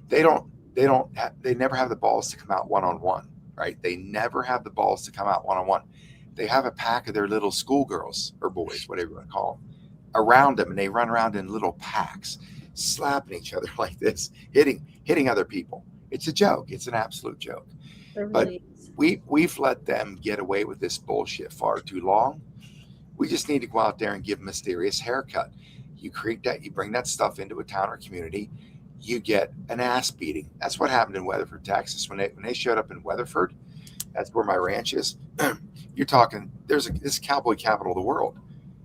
They never have the balls to come out one-on-one, right? They never have the balls to come out one-on-one. They have a pack of their little schoolgirls or boys, whatever you want to call them, around them, and they run around in little packs, slapping each other like this, hitting other people. It's a joke. It's an absolute joke. But really is. we've let them get away with this bullshit far too long. We just need to go out there and give them a mysterious haircut. You create that, you bring that stuff into a town or community, you get an ass beating. That's what happened in Weatherford, Texas. When they showed up in Weatherford, that's where my ranch is. You're talking, this cowboy capital of the world.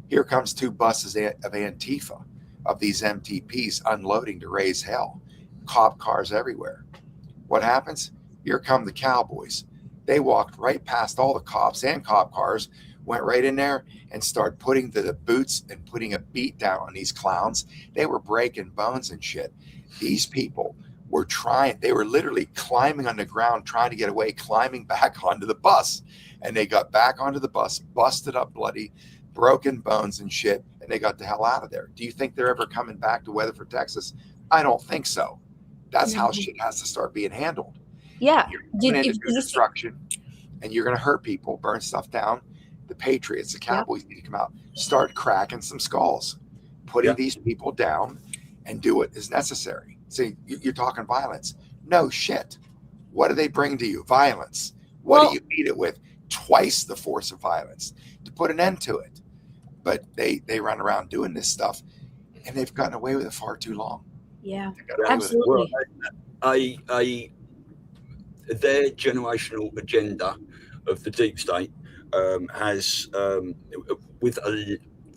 Here comes 2 buses of Antifa, of these MTPs unloading to raise hell. Cop cars everywhere. What happens? Here come the cowboys. They walked right past all the cops and cop cars, went right in there and started putting the boots and putting a beat down on these clowns. They were breaking bones and shit. These people were they were literally climbing on the ground, trying to get away, climbing back onto the bus. And they got back onto the bus, busted up bloody, broken bones and shit, and they got the hell out of there. Do you think they're ever coming back to Weatherford, Texas? I don't think so. That's how shit has to start being handled. Yeah. You're going to do destruction, and you're going to hurt people, burn stuff down. The Patriots, the Cowboys need to come out, start cracking some skulls, putting these people down, and do what is necessary. See, you're talking violence. No shit. What do they bring to you? Violence. What do you beat it with? Twice the force of violence to put an end to it. But they run around doing this stuff, and they've gotten away with it far too long. Yeah, absolutely. Well, their generational agenda of the deep state has,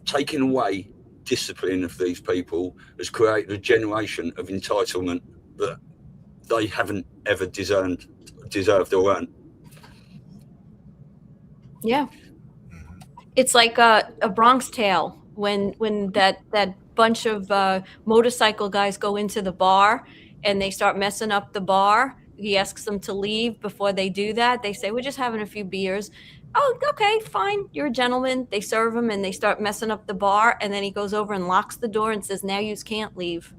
taking away discipline of these people, has created a generation of entitlement that they haven't ever deserved or earned. Yeah. It's like a Bronx Tale when that bunch of motorcycle guys go into the bar and they start messing up the bar. He asks them to leave before they do that. They say, we're just having a few beers. Oh, okay, fine. You're a gentleman. They serve him and they start messing up the bar. And then he goes over and locks the door and says, now you can't leave.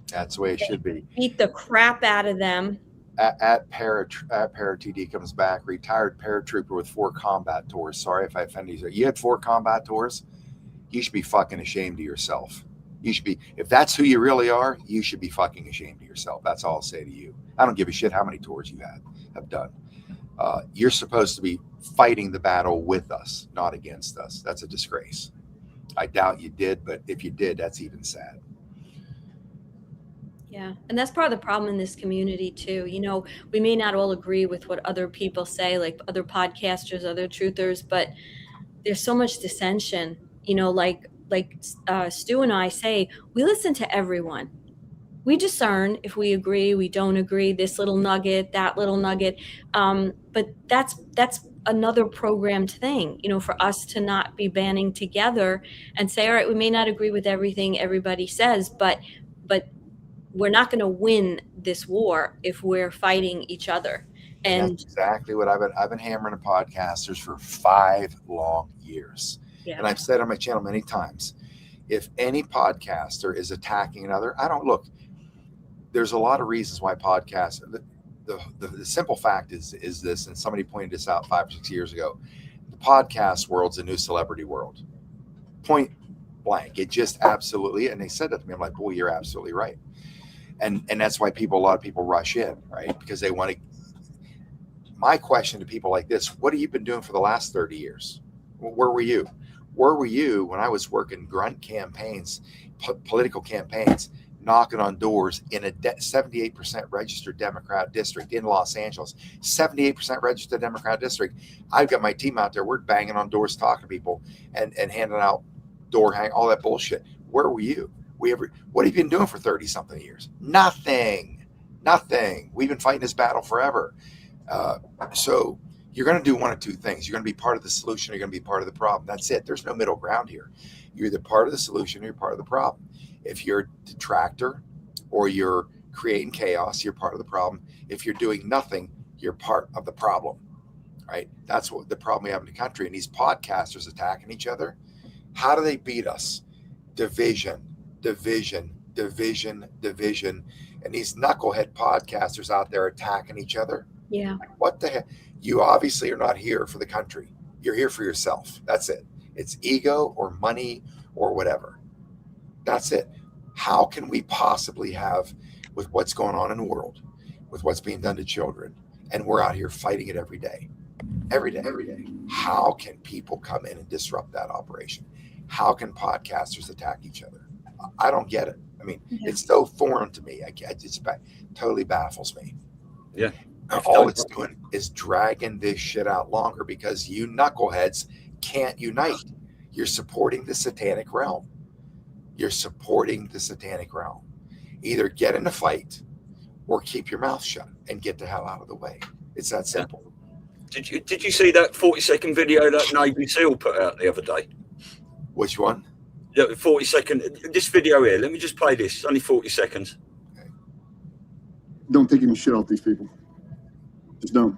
That's the way it should be. Beat the crap out of them. At TD comes back, retired paratrooper with 4 combat tours. Sorry if I offended you. You had 4 combat tours. You should be fucking ashamed of yourself. You should be, if that's who you really are, you should be fucking ashamed of yourself. That's all I'll say to you. I don't give a shit how many tours you have done. You're supposed to be fighting the battle with us, not against us. That's a disgrace. I doubt you did, but if you did, that's even sad. Yeah. And that's part of the problem in this community too. You know, we may not all agree with what other people say, like other podcasters, other truthers, but there's so much dissension, you know, like Stu and I say, we listen to everyone. We discern if we agree, we don't agree, this little nugget, that little nugget. But that's another programmed thing, you know, for us to not be banding together and say, all right, we may not agree with everything everybody says, but we're not going to win this war if we're fighting each other. And that's exactly what I've been hammering at podcasters for 5 long years. Yeah. And I've said on my channel many times, if any podcaster is attacking another, there's a lot of reasons why podcasts, the simple fact is this, and somebody pointed this out 5 or 6 years ago, the podcast world's a new celebrity world. Point blank. It just absolutely, and they said that to me, I'm like, boy, you're absolutely right. And that's why a lot of people rush in, right? Because they want to. My question to people like this, what have you been doing for the last 30 years? Where were you? Where were you when I was working grunt campaigns, political campaigns, knocking on doors in a 78% registered Democrat district in Los Angeles? 78% registered Democrat district. I've got my team out there. We're banging on doors, talking to people and handing out all that bullshit. Where were you? What have you been doing for 30-something years? Nothing. We've been fighting this battle forever. So you're going to do one of 2 things. You're going to be part of the solution. Or you're going to be part of the problem. That's it. There's no middle ground here. You're either part of the solution or you're part of the problem. If you're a detractor or you're creating chaos, you're part of the problem. If you're doing nothing, you're part of the problem, right? That's what the problem we have in the country. And these podcasters attacking each other, how do they beat us? Division. And these knucklehead podcasters out there attacking each other. Yeah. Like, what the heck? You obviously are not here for the country. You're here for yourself. That's it. It's ego or money or whatever. That's it. How can we possibly have, with what's going on in the world, with what's being done to children, and we're out here fighting it every day. Every day. How can people come in and disrupt that operation? How can podcasters attack each other? I don't get it. I mean, it's so foreign to me. It totally baffles me. Yeah. All it's doing is dragging this shit out longer because you knuckleheads can't unite. You're supporting the satanic realm. Either get in a fight or keep your mouth shut and get the hell out of the way. It's that simple. Did you see that 40-second video that Navy SEAL put out the other day? Which one? Yeah, 40-second. This video here. Let me just play this. It's only 40 seconds. Okay. Don't take any shit off these people. Just don't.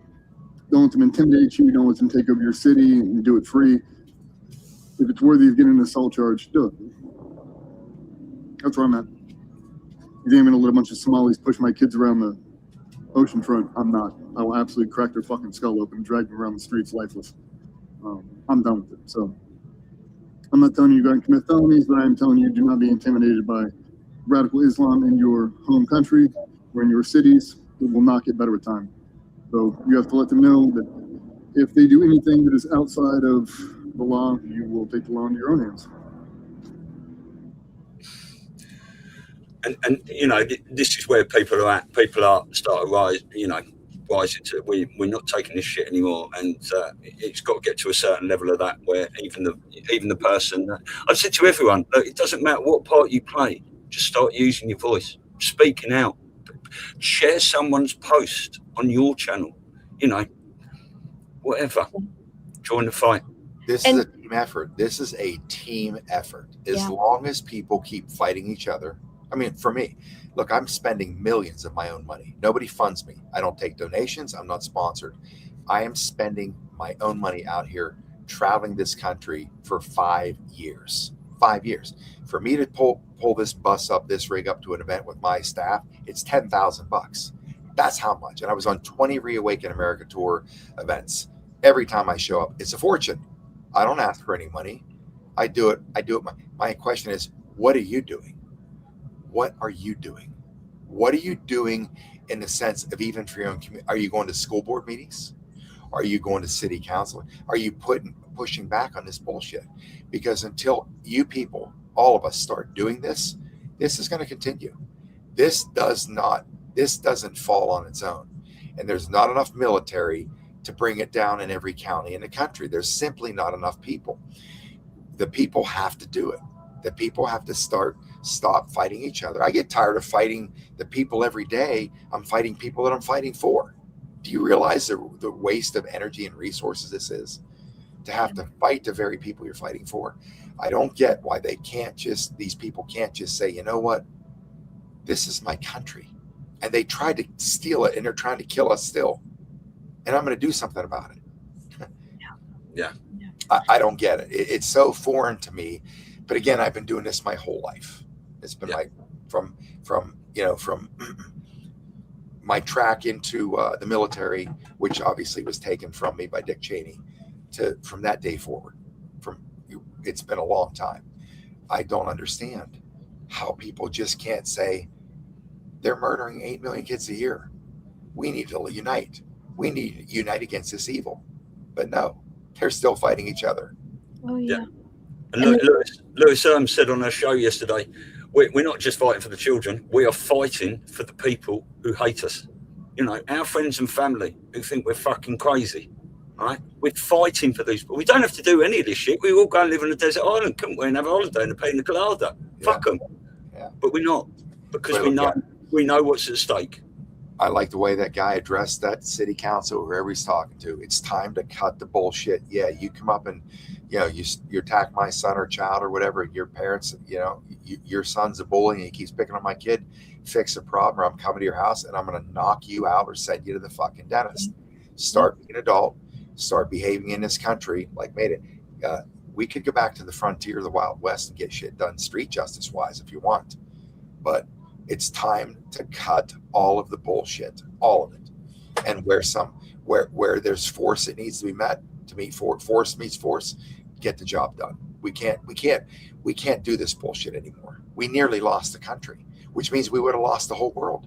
Don't let them intimidate you. Don't let them take over your city and do it free. If it's worthy of getting an assault charge, do it. That's where I'm at. You ain't gonna let a bunch of Somalis push my kids around the ocean front. I'm not. I will absolutely crack their fucking skull open and drag them around the streets lifeless. I'm done with it. So I'm not telling you to go and commit felonies, but I am telling you do not be intimidated by radical Islam in your home country or in your cities. It will not get better with time. So you have to let them know that if they do anything that is outside of the law, you will take the law into your own hands. And you know, this is where people are at. People are starting to rising to we're not taking this shit anymore, and it's got to get to a certain level of that where even the person. I've said to everyone, look, it doesn't matter what part you play, just start using your voice, speaking out, share someone's post on your channel, whatever. Join the fight. This is a team effort. This is a team effort. As long as people keep fighting each other. I mean, for me, look, I'm spending millions of my own money. Nobody funds me. I don't take donations. I'm not sponsored. I am spending my own money out here traveling this country for 5 years. 5 years. For me to pull this this rig up to an event with my staff, it's $10,000. That's how much. And I was on 20 Reawaken America Tour events. Every time I show up, it's a fortune. I don't ask for any money. I do it. My question is, what are you doing? What are you doing? What are you doing in the sense of even for your own community? Are you going to school board meetings? Are you going to city council? Are you pushing back on this bullshit? Because until you people, all of us, start doing this, this is going to continue. This doesn't fall on its own. And there's not enough military to bring it down in every county in the country. There's simply not enough people. The people have to do it. The people have to stop fighting each other. I get tired of fighting the people every day. I'm fighting people that I'm fighting for. Do you realize the waste of energy and resources this is? To have to fight the very people you're fighting for. I don't get why these people can't just say, you know what? This is my country. And they tried to steal it and they're trying to kill us still. And I'm going to do something about it. Yeah. I don't get it. It's so foreign to me. But again, I've been doing this my whole life. It's been like from my track into the military, which obviously was taken from me by Dick Cheney, from that day forward. It's been a long time. I don't understand how people just can't say they're murdering 8 million kids a year. We need to unite. We need to unite against this evil. But no, they're still fighting each other. Oh yeah. And Lewis said on our show yesterday, we're not just fighting for the children, we are fighting for the people who hate us. Our friends and family who think we're fucking crazy. Right? We're fighting for these people. We don't have to do any of this shit. We all go and live on a desert island, couldn't we, and have a holiday in a pina colada. Yeah. Fuck them. Yeah. But we're not, because we know what's at stake. I like the way that guy addressed that city council, whoever he's talking to. It's time to cut the bullshit. Yeah, you come up and you attack my son or child or whatever. Your parents, your son's a bully and he keeps picking on my kid. Fix the problem, or I'm coming to your house and I'm going to knock you out or send you to the fucking dentist. Start being an adult. Start behaving in this country like made it. We could go back to the frontier of the Wild West and get shit done street justice wise if you want, but it's time to cut all of the bullshit, all of it. And where there's force, it needs to be met. To meet force meets force, get the job done. We can't do this bullshit anymore. We nearly lost the country, which means we would have lost the whole world.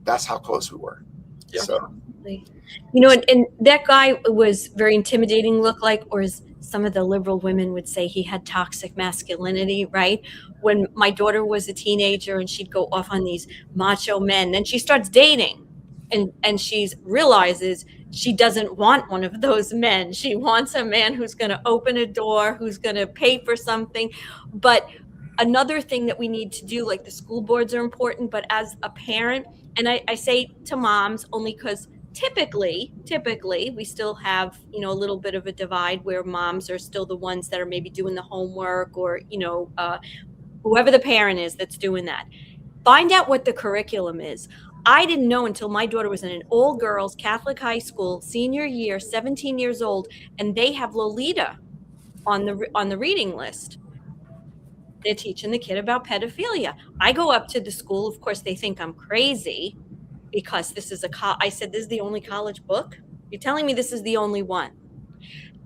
That's how close we were. Yeah. So Absolutely. You know, and that guy was very intimidating, look like, or as some of the liberal women would say, he had toxic masculinity, right? When my daughter was a teenager and she'd go off on these macho men, then she starts dating and she realizes she doesn't want one of those men. She wants a man who's going to open a door, who's going to pay for something. But another thing that we need to do, like the school boards are important, but as a parent, and I say to moms only because typically we still have, you know, a little bit of a divide where moms are still the ones that are maybe doing the homework, or, you know, whoever the parent is that's doing that. Find out what the curriculum is. I didn't know until my daughter was in an all girls Catholic high school, senior year, 17 years old, and they have Lolita on the reading list. They're teaching the kid about pedophilia. I go up to the school. Of course, they think I'm crazy because this is I said, this is the only college book? You're telling me this is the only one?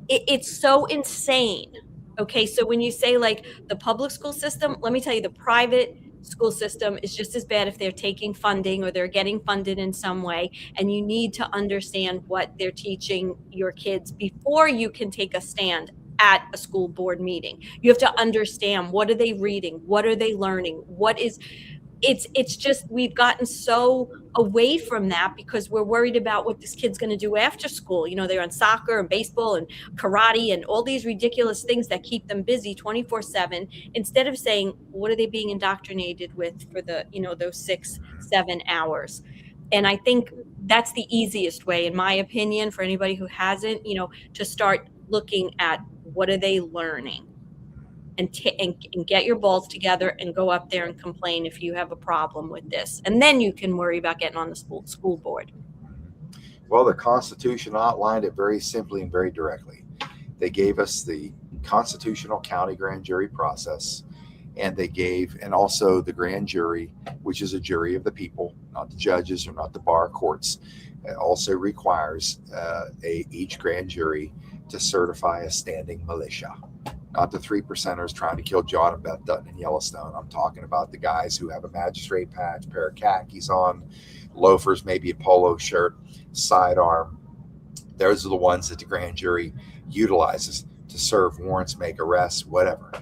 It's so insane. Okay, so when you say like the public school system, let me tell you, the private school system is just as bad if they're taking funding or they're getting funded in some way. And you need to understand what they're teaching your kids before you can take a stand at a school board meeting. You have to understand, what are they reading? What are they learning? It's just, we've gotten so away from that because we're worried about what this kid's going to do after school. You know, they're on soccer and baseball and karate and all these ridiculous things that keep them busy 24/7, instead of saying, what are they being indoctrinated with for the, you know, those 6-7 hours? And I think that's the easiest way, in my opinion, for anybody who hasn't, you know, to start looking at what are they learning. And get your balls together and go up there and complain if you have a problem with this. And then you can worry about getting on the school board. Well, the Constitution outlined it very simply and very directly. They gave us the constitutional county grand jury process, and also the grand jury, which is a jury of the people, not the judges or not the bar courts. It also requires each grand jury to certify a standing militia. Not the 3%ers trying to kill John and Beth Dutton in Yellowstone. I'm talking about the guys who have a magistrate patch, pair of khakis on, loafers, maybe a polo shirt, sidearm. Those are the ones that the grand jury utilizes to serve warrants, make arrests, whatever.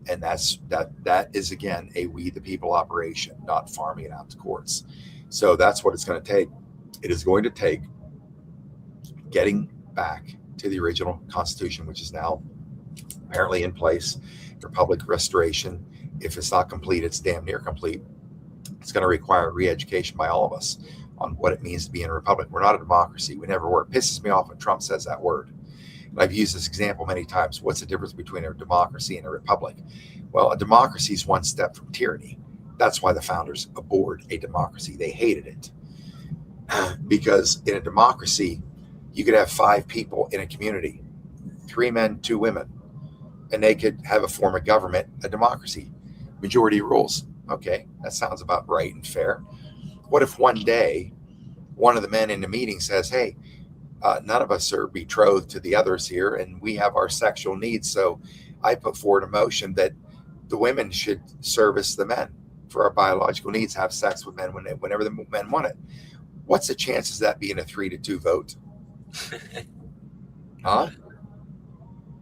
And that is, again, a we the people operation, not farming it out to courts. So that's what it's going to take. It is going to take getting back to the original Constitution, which is now apparently in place, Republic restoration. If it's not complete, it's damn near complete. It's going to require re-education by all of us on what it means to be in a republic. We're not a democracy. We never were. It pisses me off when Trump says that word. And I've used this example many times. What's the difference between a democracy and a republic? Well, a democracy is one step from tyranny. That's why the founders abhorred a democracy. They hated it. Because in a democracy, you could have 5 people in a community, 3 men, 2 women, and they could have a form of government, a democracy. Majority rules. Okay, that sounds about right and fair. What if one day one of the men in the meeting says, hey, none of us are betrothed to the others here, and we have our sexual needs, so I put forward a motion that the women should service the men for our biological needs, have sex with men whenever the men want it. What's the chances of that being a 3-2 vote? Huh?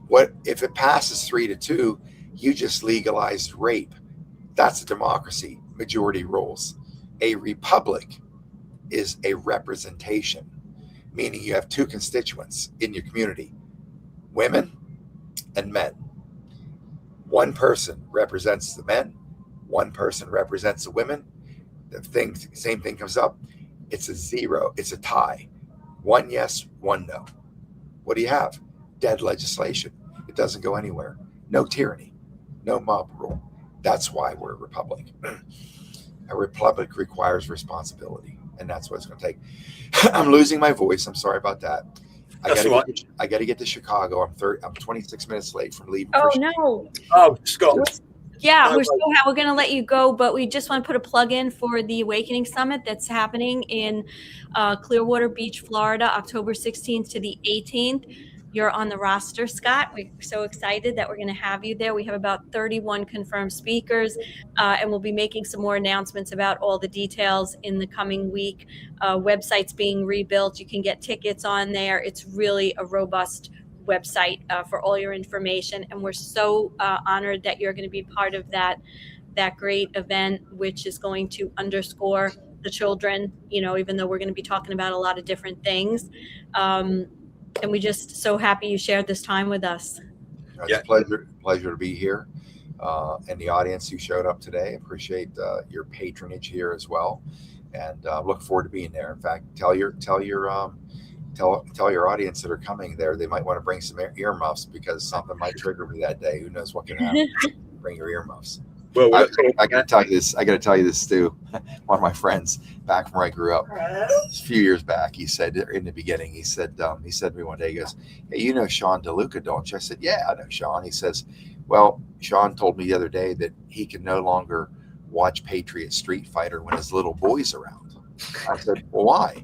What if it passes 3-2? You just legalized rape. That's a democracy. Majority rules. A republic is a representation, meaning you have 2 constituents in your community, women and men. One person represents the men, one person represents the women. Same thing comes up. It's a 0. It's a tie. 1 yes, 1 no. What do you have? Dead legislation. It doesn't go anywhere. No tyranny. No mob rule. That's why we're a republic. A republic requires responsibility, and that's what it's going to take. I'm losing my voice. I'm sorry about that. I got to get to Chicago. I'm 26 minutes late from leaving. Oh, no. Oh, Scott. Yeah, we're going to let you go, but we just want to put a plug in for the Awakening Summit that's happening in Clearwater Beach, Florida, October 16th to the 18th. you're on the roster, Scott. We're so excited that we're going to have you there. We have about 31 confirmed speakers, and we'll be making some more announcements about all the details in the coming week. Website's being rebuilt. You can get tickets on there. It's really a robust website for all your information, and we're so honored that you're going to be part of that great event, which is going to underscore the children, you know, even though we're going to be talking about a lot of different things. And we just so happy you shared this time with us. It's a pleasure to be here. And the audience who showed up today, appreciate your patronage here as well. And look forward to being there. In fact, tell your audience that are coming there, they might want to bring some earmuffs, because something might trigger me that day. Who knows what can happen? Bring your earmuffs. Well, I got to tell you this. I got to tell you this too. One of my friends back from where I grew up, a few years back, he said in the beginning, he said to me one day, he goes, "Hey, you know Sean DeLuca, don't you?" I said, "Yeah, I know Sean." He says, "Well, Sean told me the other day that he can no longer watch Patriots Street Fighter when his little boy's around." I said, "Well, why?"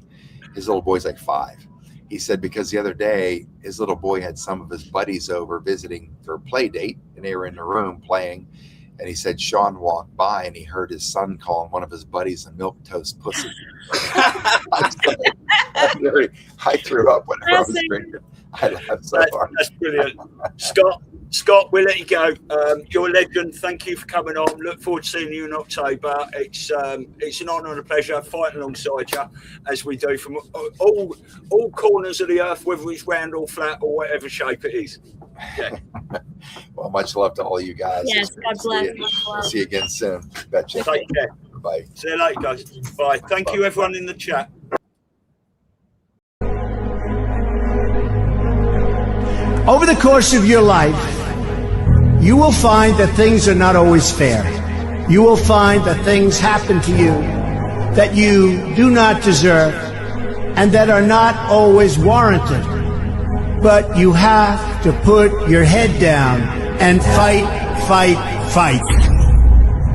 His little boy's like 5. He said, because the other day his little boy had some of his buddies over visiting for a play date, and they were in the room playing. And he said Sean walked by and he heard his son calling one of his buddies a milk toast pussy. I threw up whenever I was drinking. I laughed so hard. That's brilliant. Scott, we'll let you go. You're a legend. Thank you for coming on. Look forward to seeing you in October. It's an honour and a pleasure fighting alongside you, as we do from all corners of the earth, whether it's round or flat or whatever shape it is. Yeah. Well, much love to all you guys. Yes, God bless. See you again soon. Betcha. Take care. Bye. See you later, guys. Bye. Thank you, everyone in the chat. Over the course of your life, you will find that things are not always fair. You will find that things happen to you that you do not deserve and that are not always warranted. But you have to put your head down and fight.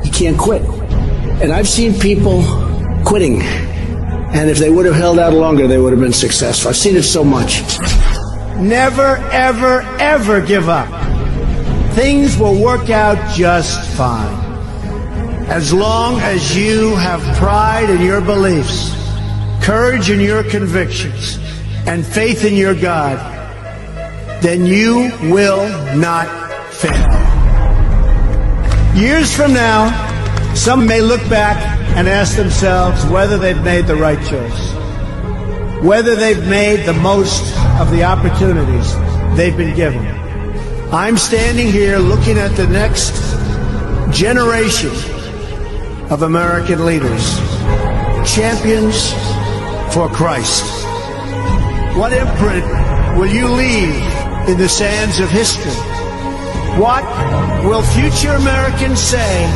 You can't quit. And I've seen people quitting, and if they would have held out longer, they would have been successful. I've seen it so much. Never, ever, ever give up. Things will work out just fine. As long as you have pride in your beliefs, courage in your convictions, and faith in your God, then you will not fail. Years from now, some may look back and ask themselves whether they've made the right choice, whether they've made the most of the opportunities they've been given. I'm standing here looking at the next generation of American leaders, champions for Christ. What imprint will you leave in the sands of history? What will future Americans say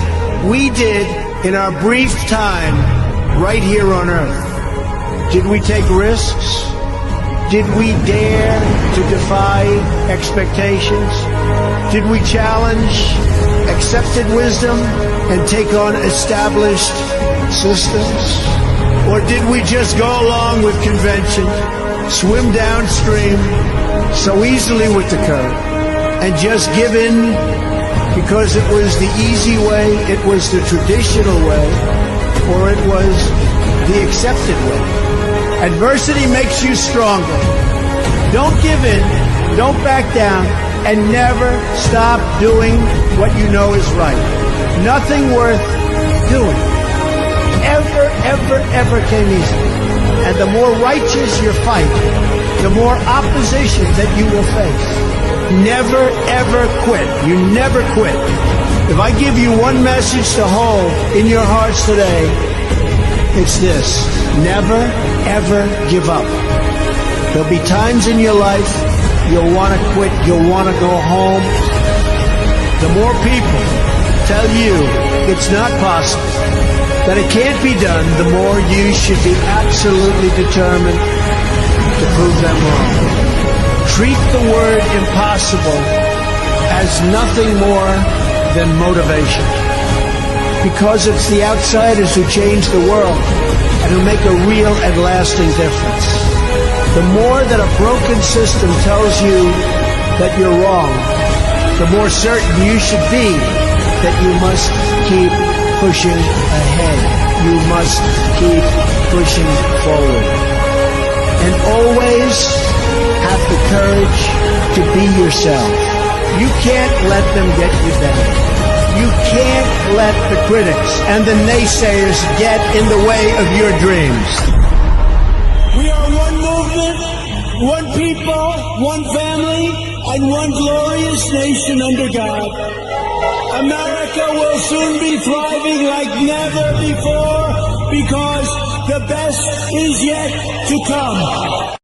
we did in our brief time right here on earth? Did we take risks? Did we dare to defy expectations? Did we challenge accepted wisdom and take on established systems? Or did we just go along with convention, swim downstream so easily with the current, and just give in because it was the easy way, it was the traditional way, or it was the accepted way? Adversity makes you stronger. Don't give in, don't back down, and never stop doing what you know is right. Nothing worth doing ever came easy. And the more righteous your fight, the more opposition that you will face. Never, ever quit. You never quit. If I give you one message to hold in your hearts today, it's this: never, ever give up. There'll be times in your life you'll want to quit, you'll want to go home. The more people tell you it's not possible, that it can't be done, the more you should be absolutely determined to prove them wrong. Treat the word impossible as nothing more than motivation. Because it's the outsiders who change the world and who make a real and lasting difference. The more that a broken system tells you that you're wrong, the more certain you should be that you must keep pushing ahead. You must keep pushing forward. And always have the courage to be yourself. You can't let them get you down. You can't let the critics and the naysayers get in the way of your dreams. We are one movement, one people, one family, and one glorious nation under God. America will soon be thriving like never before because the best is yet to come.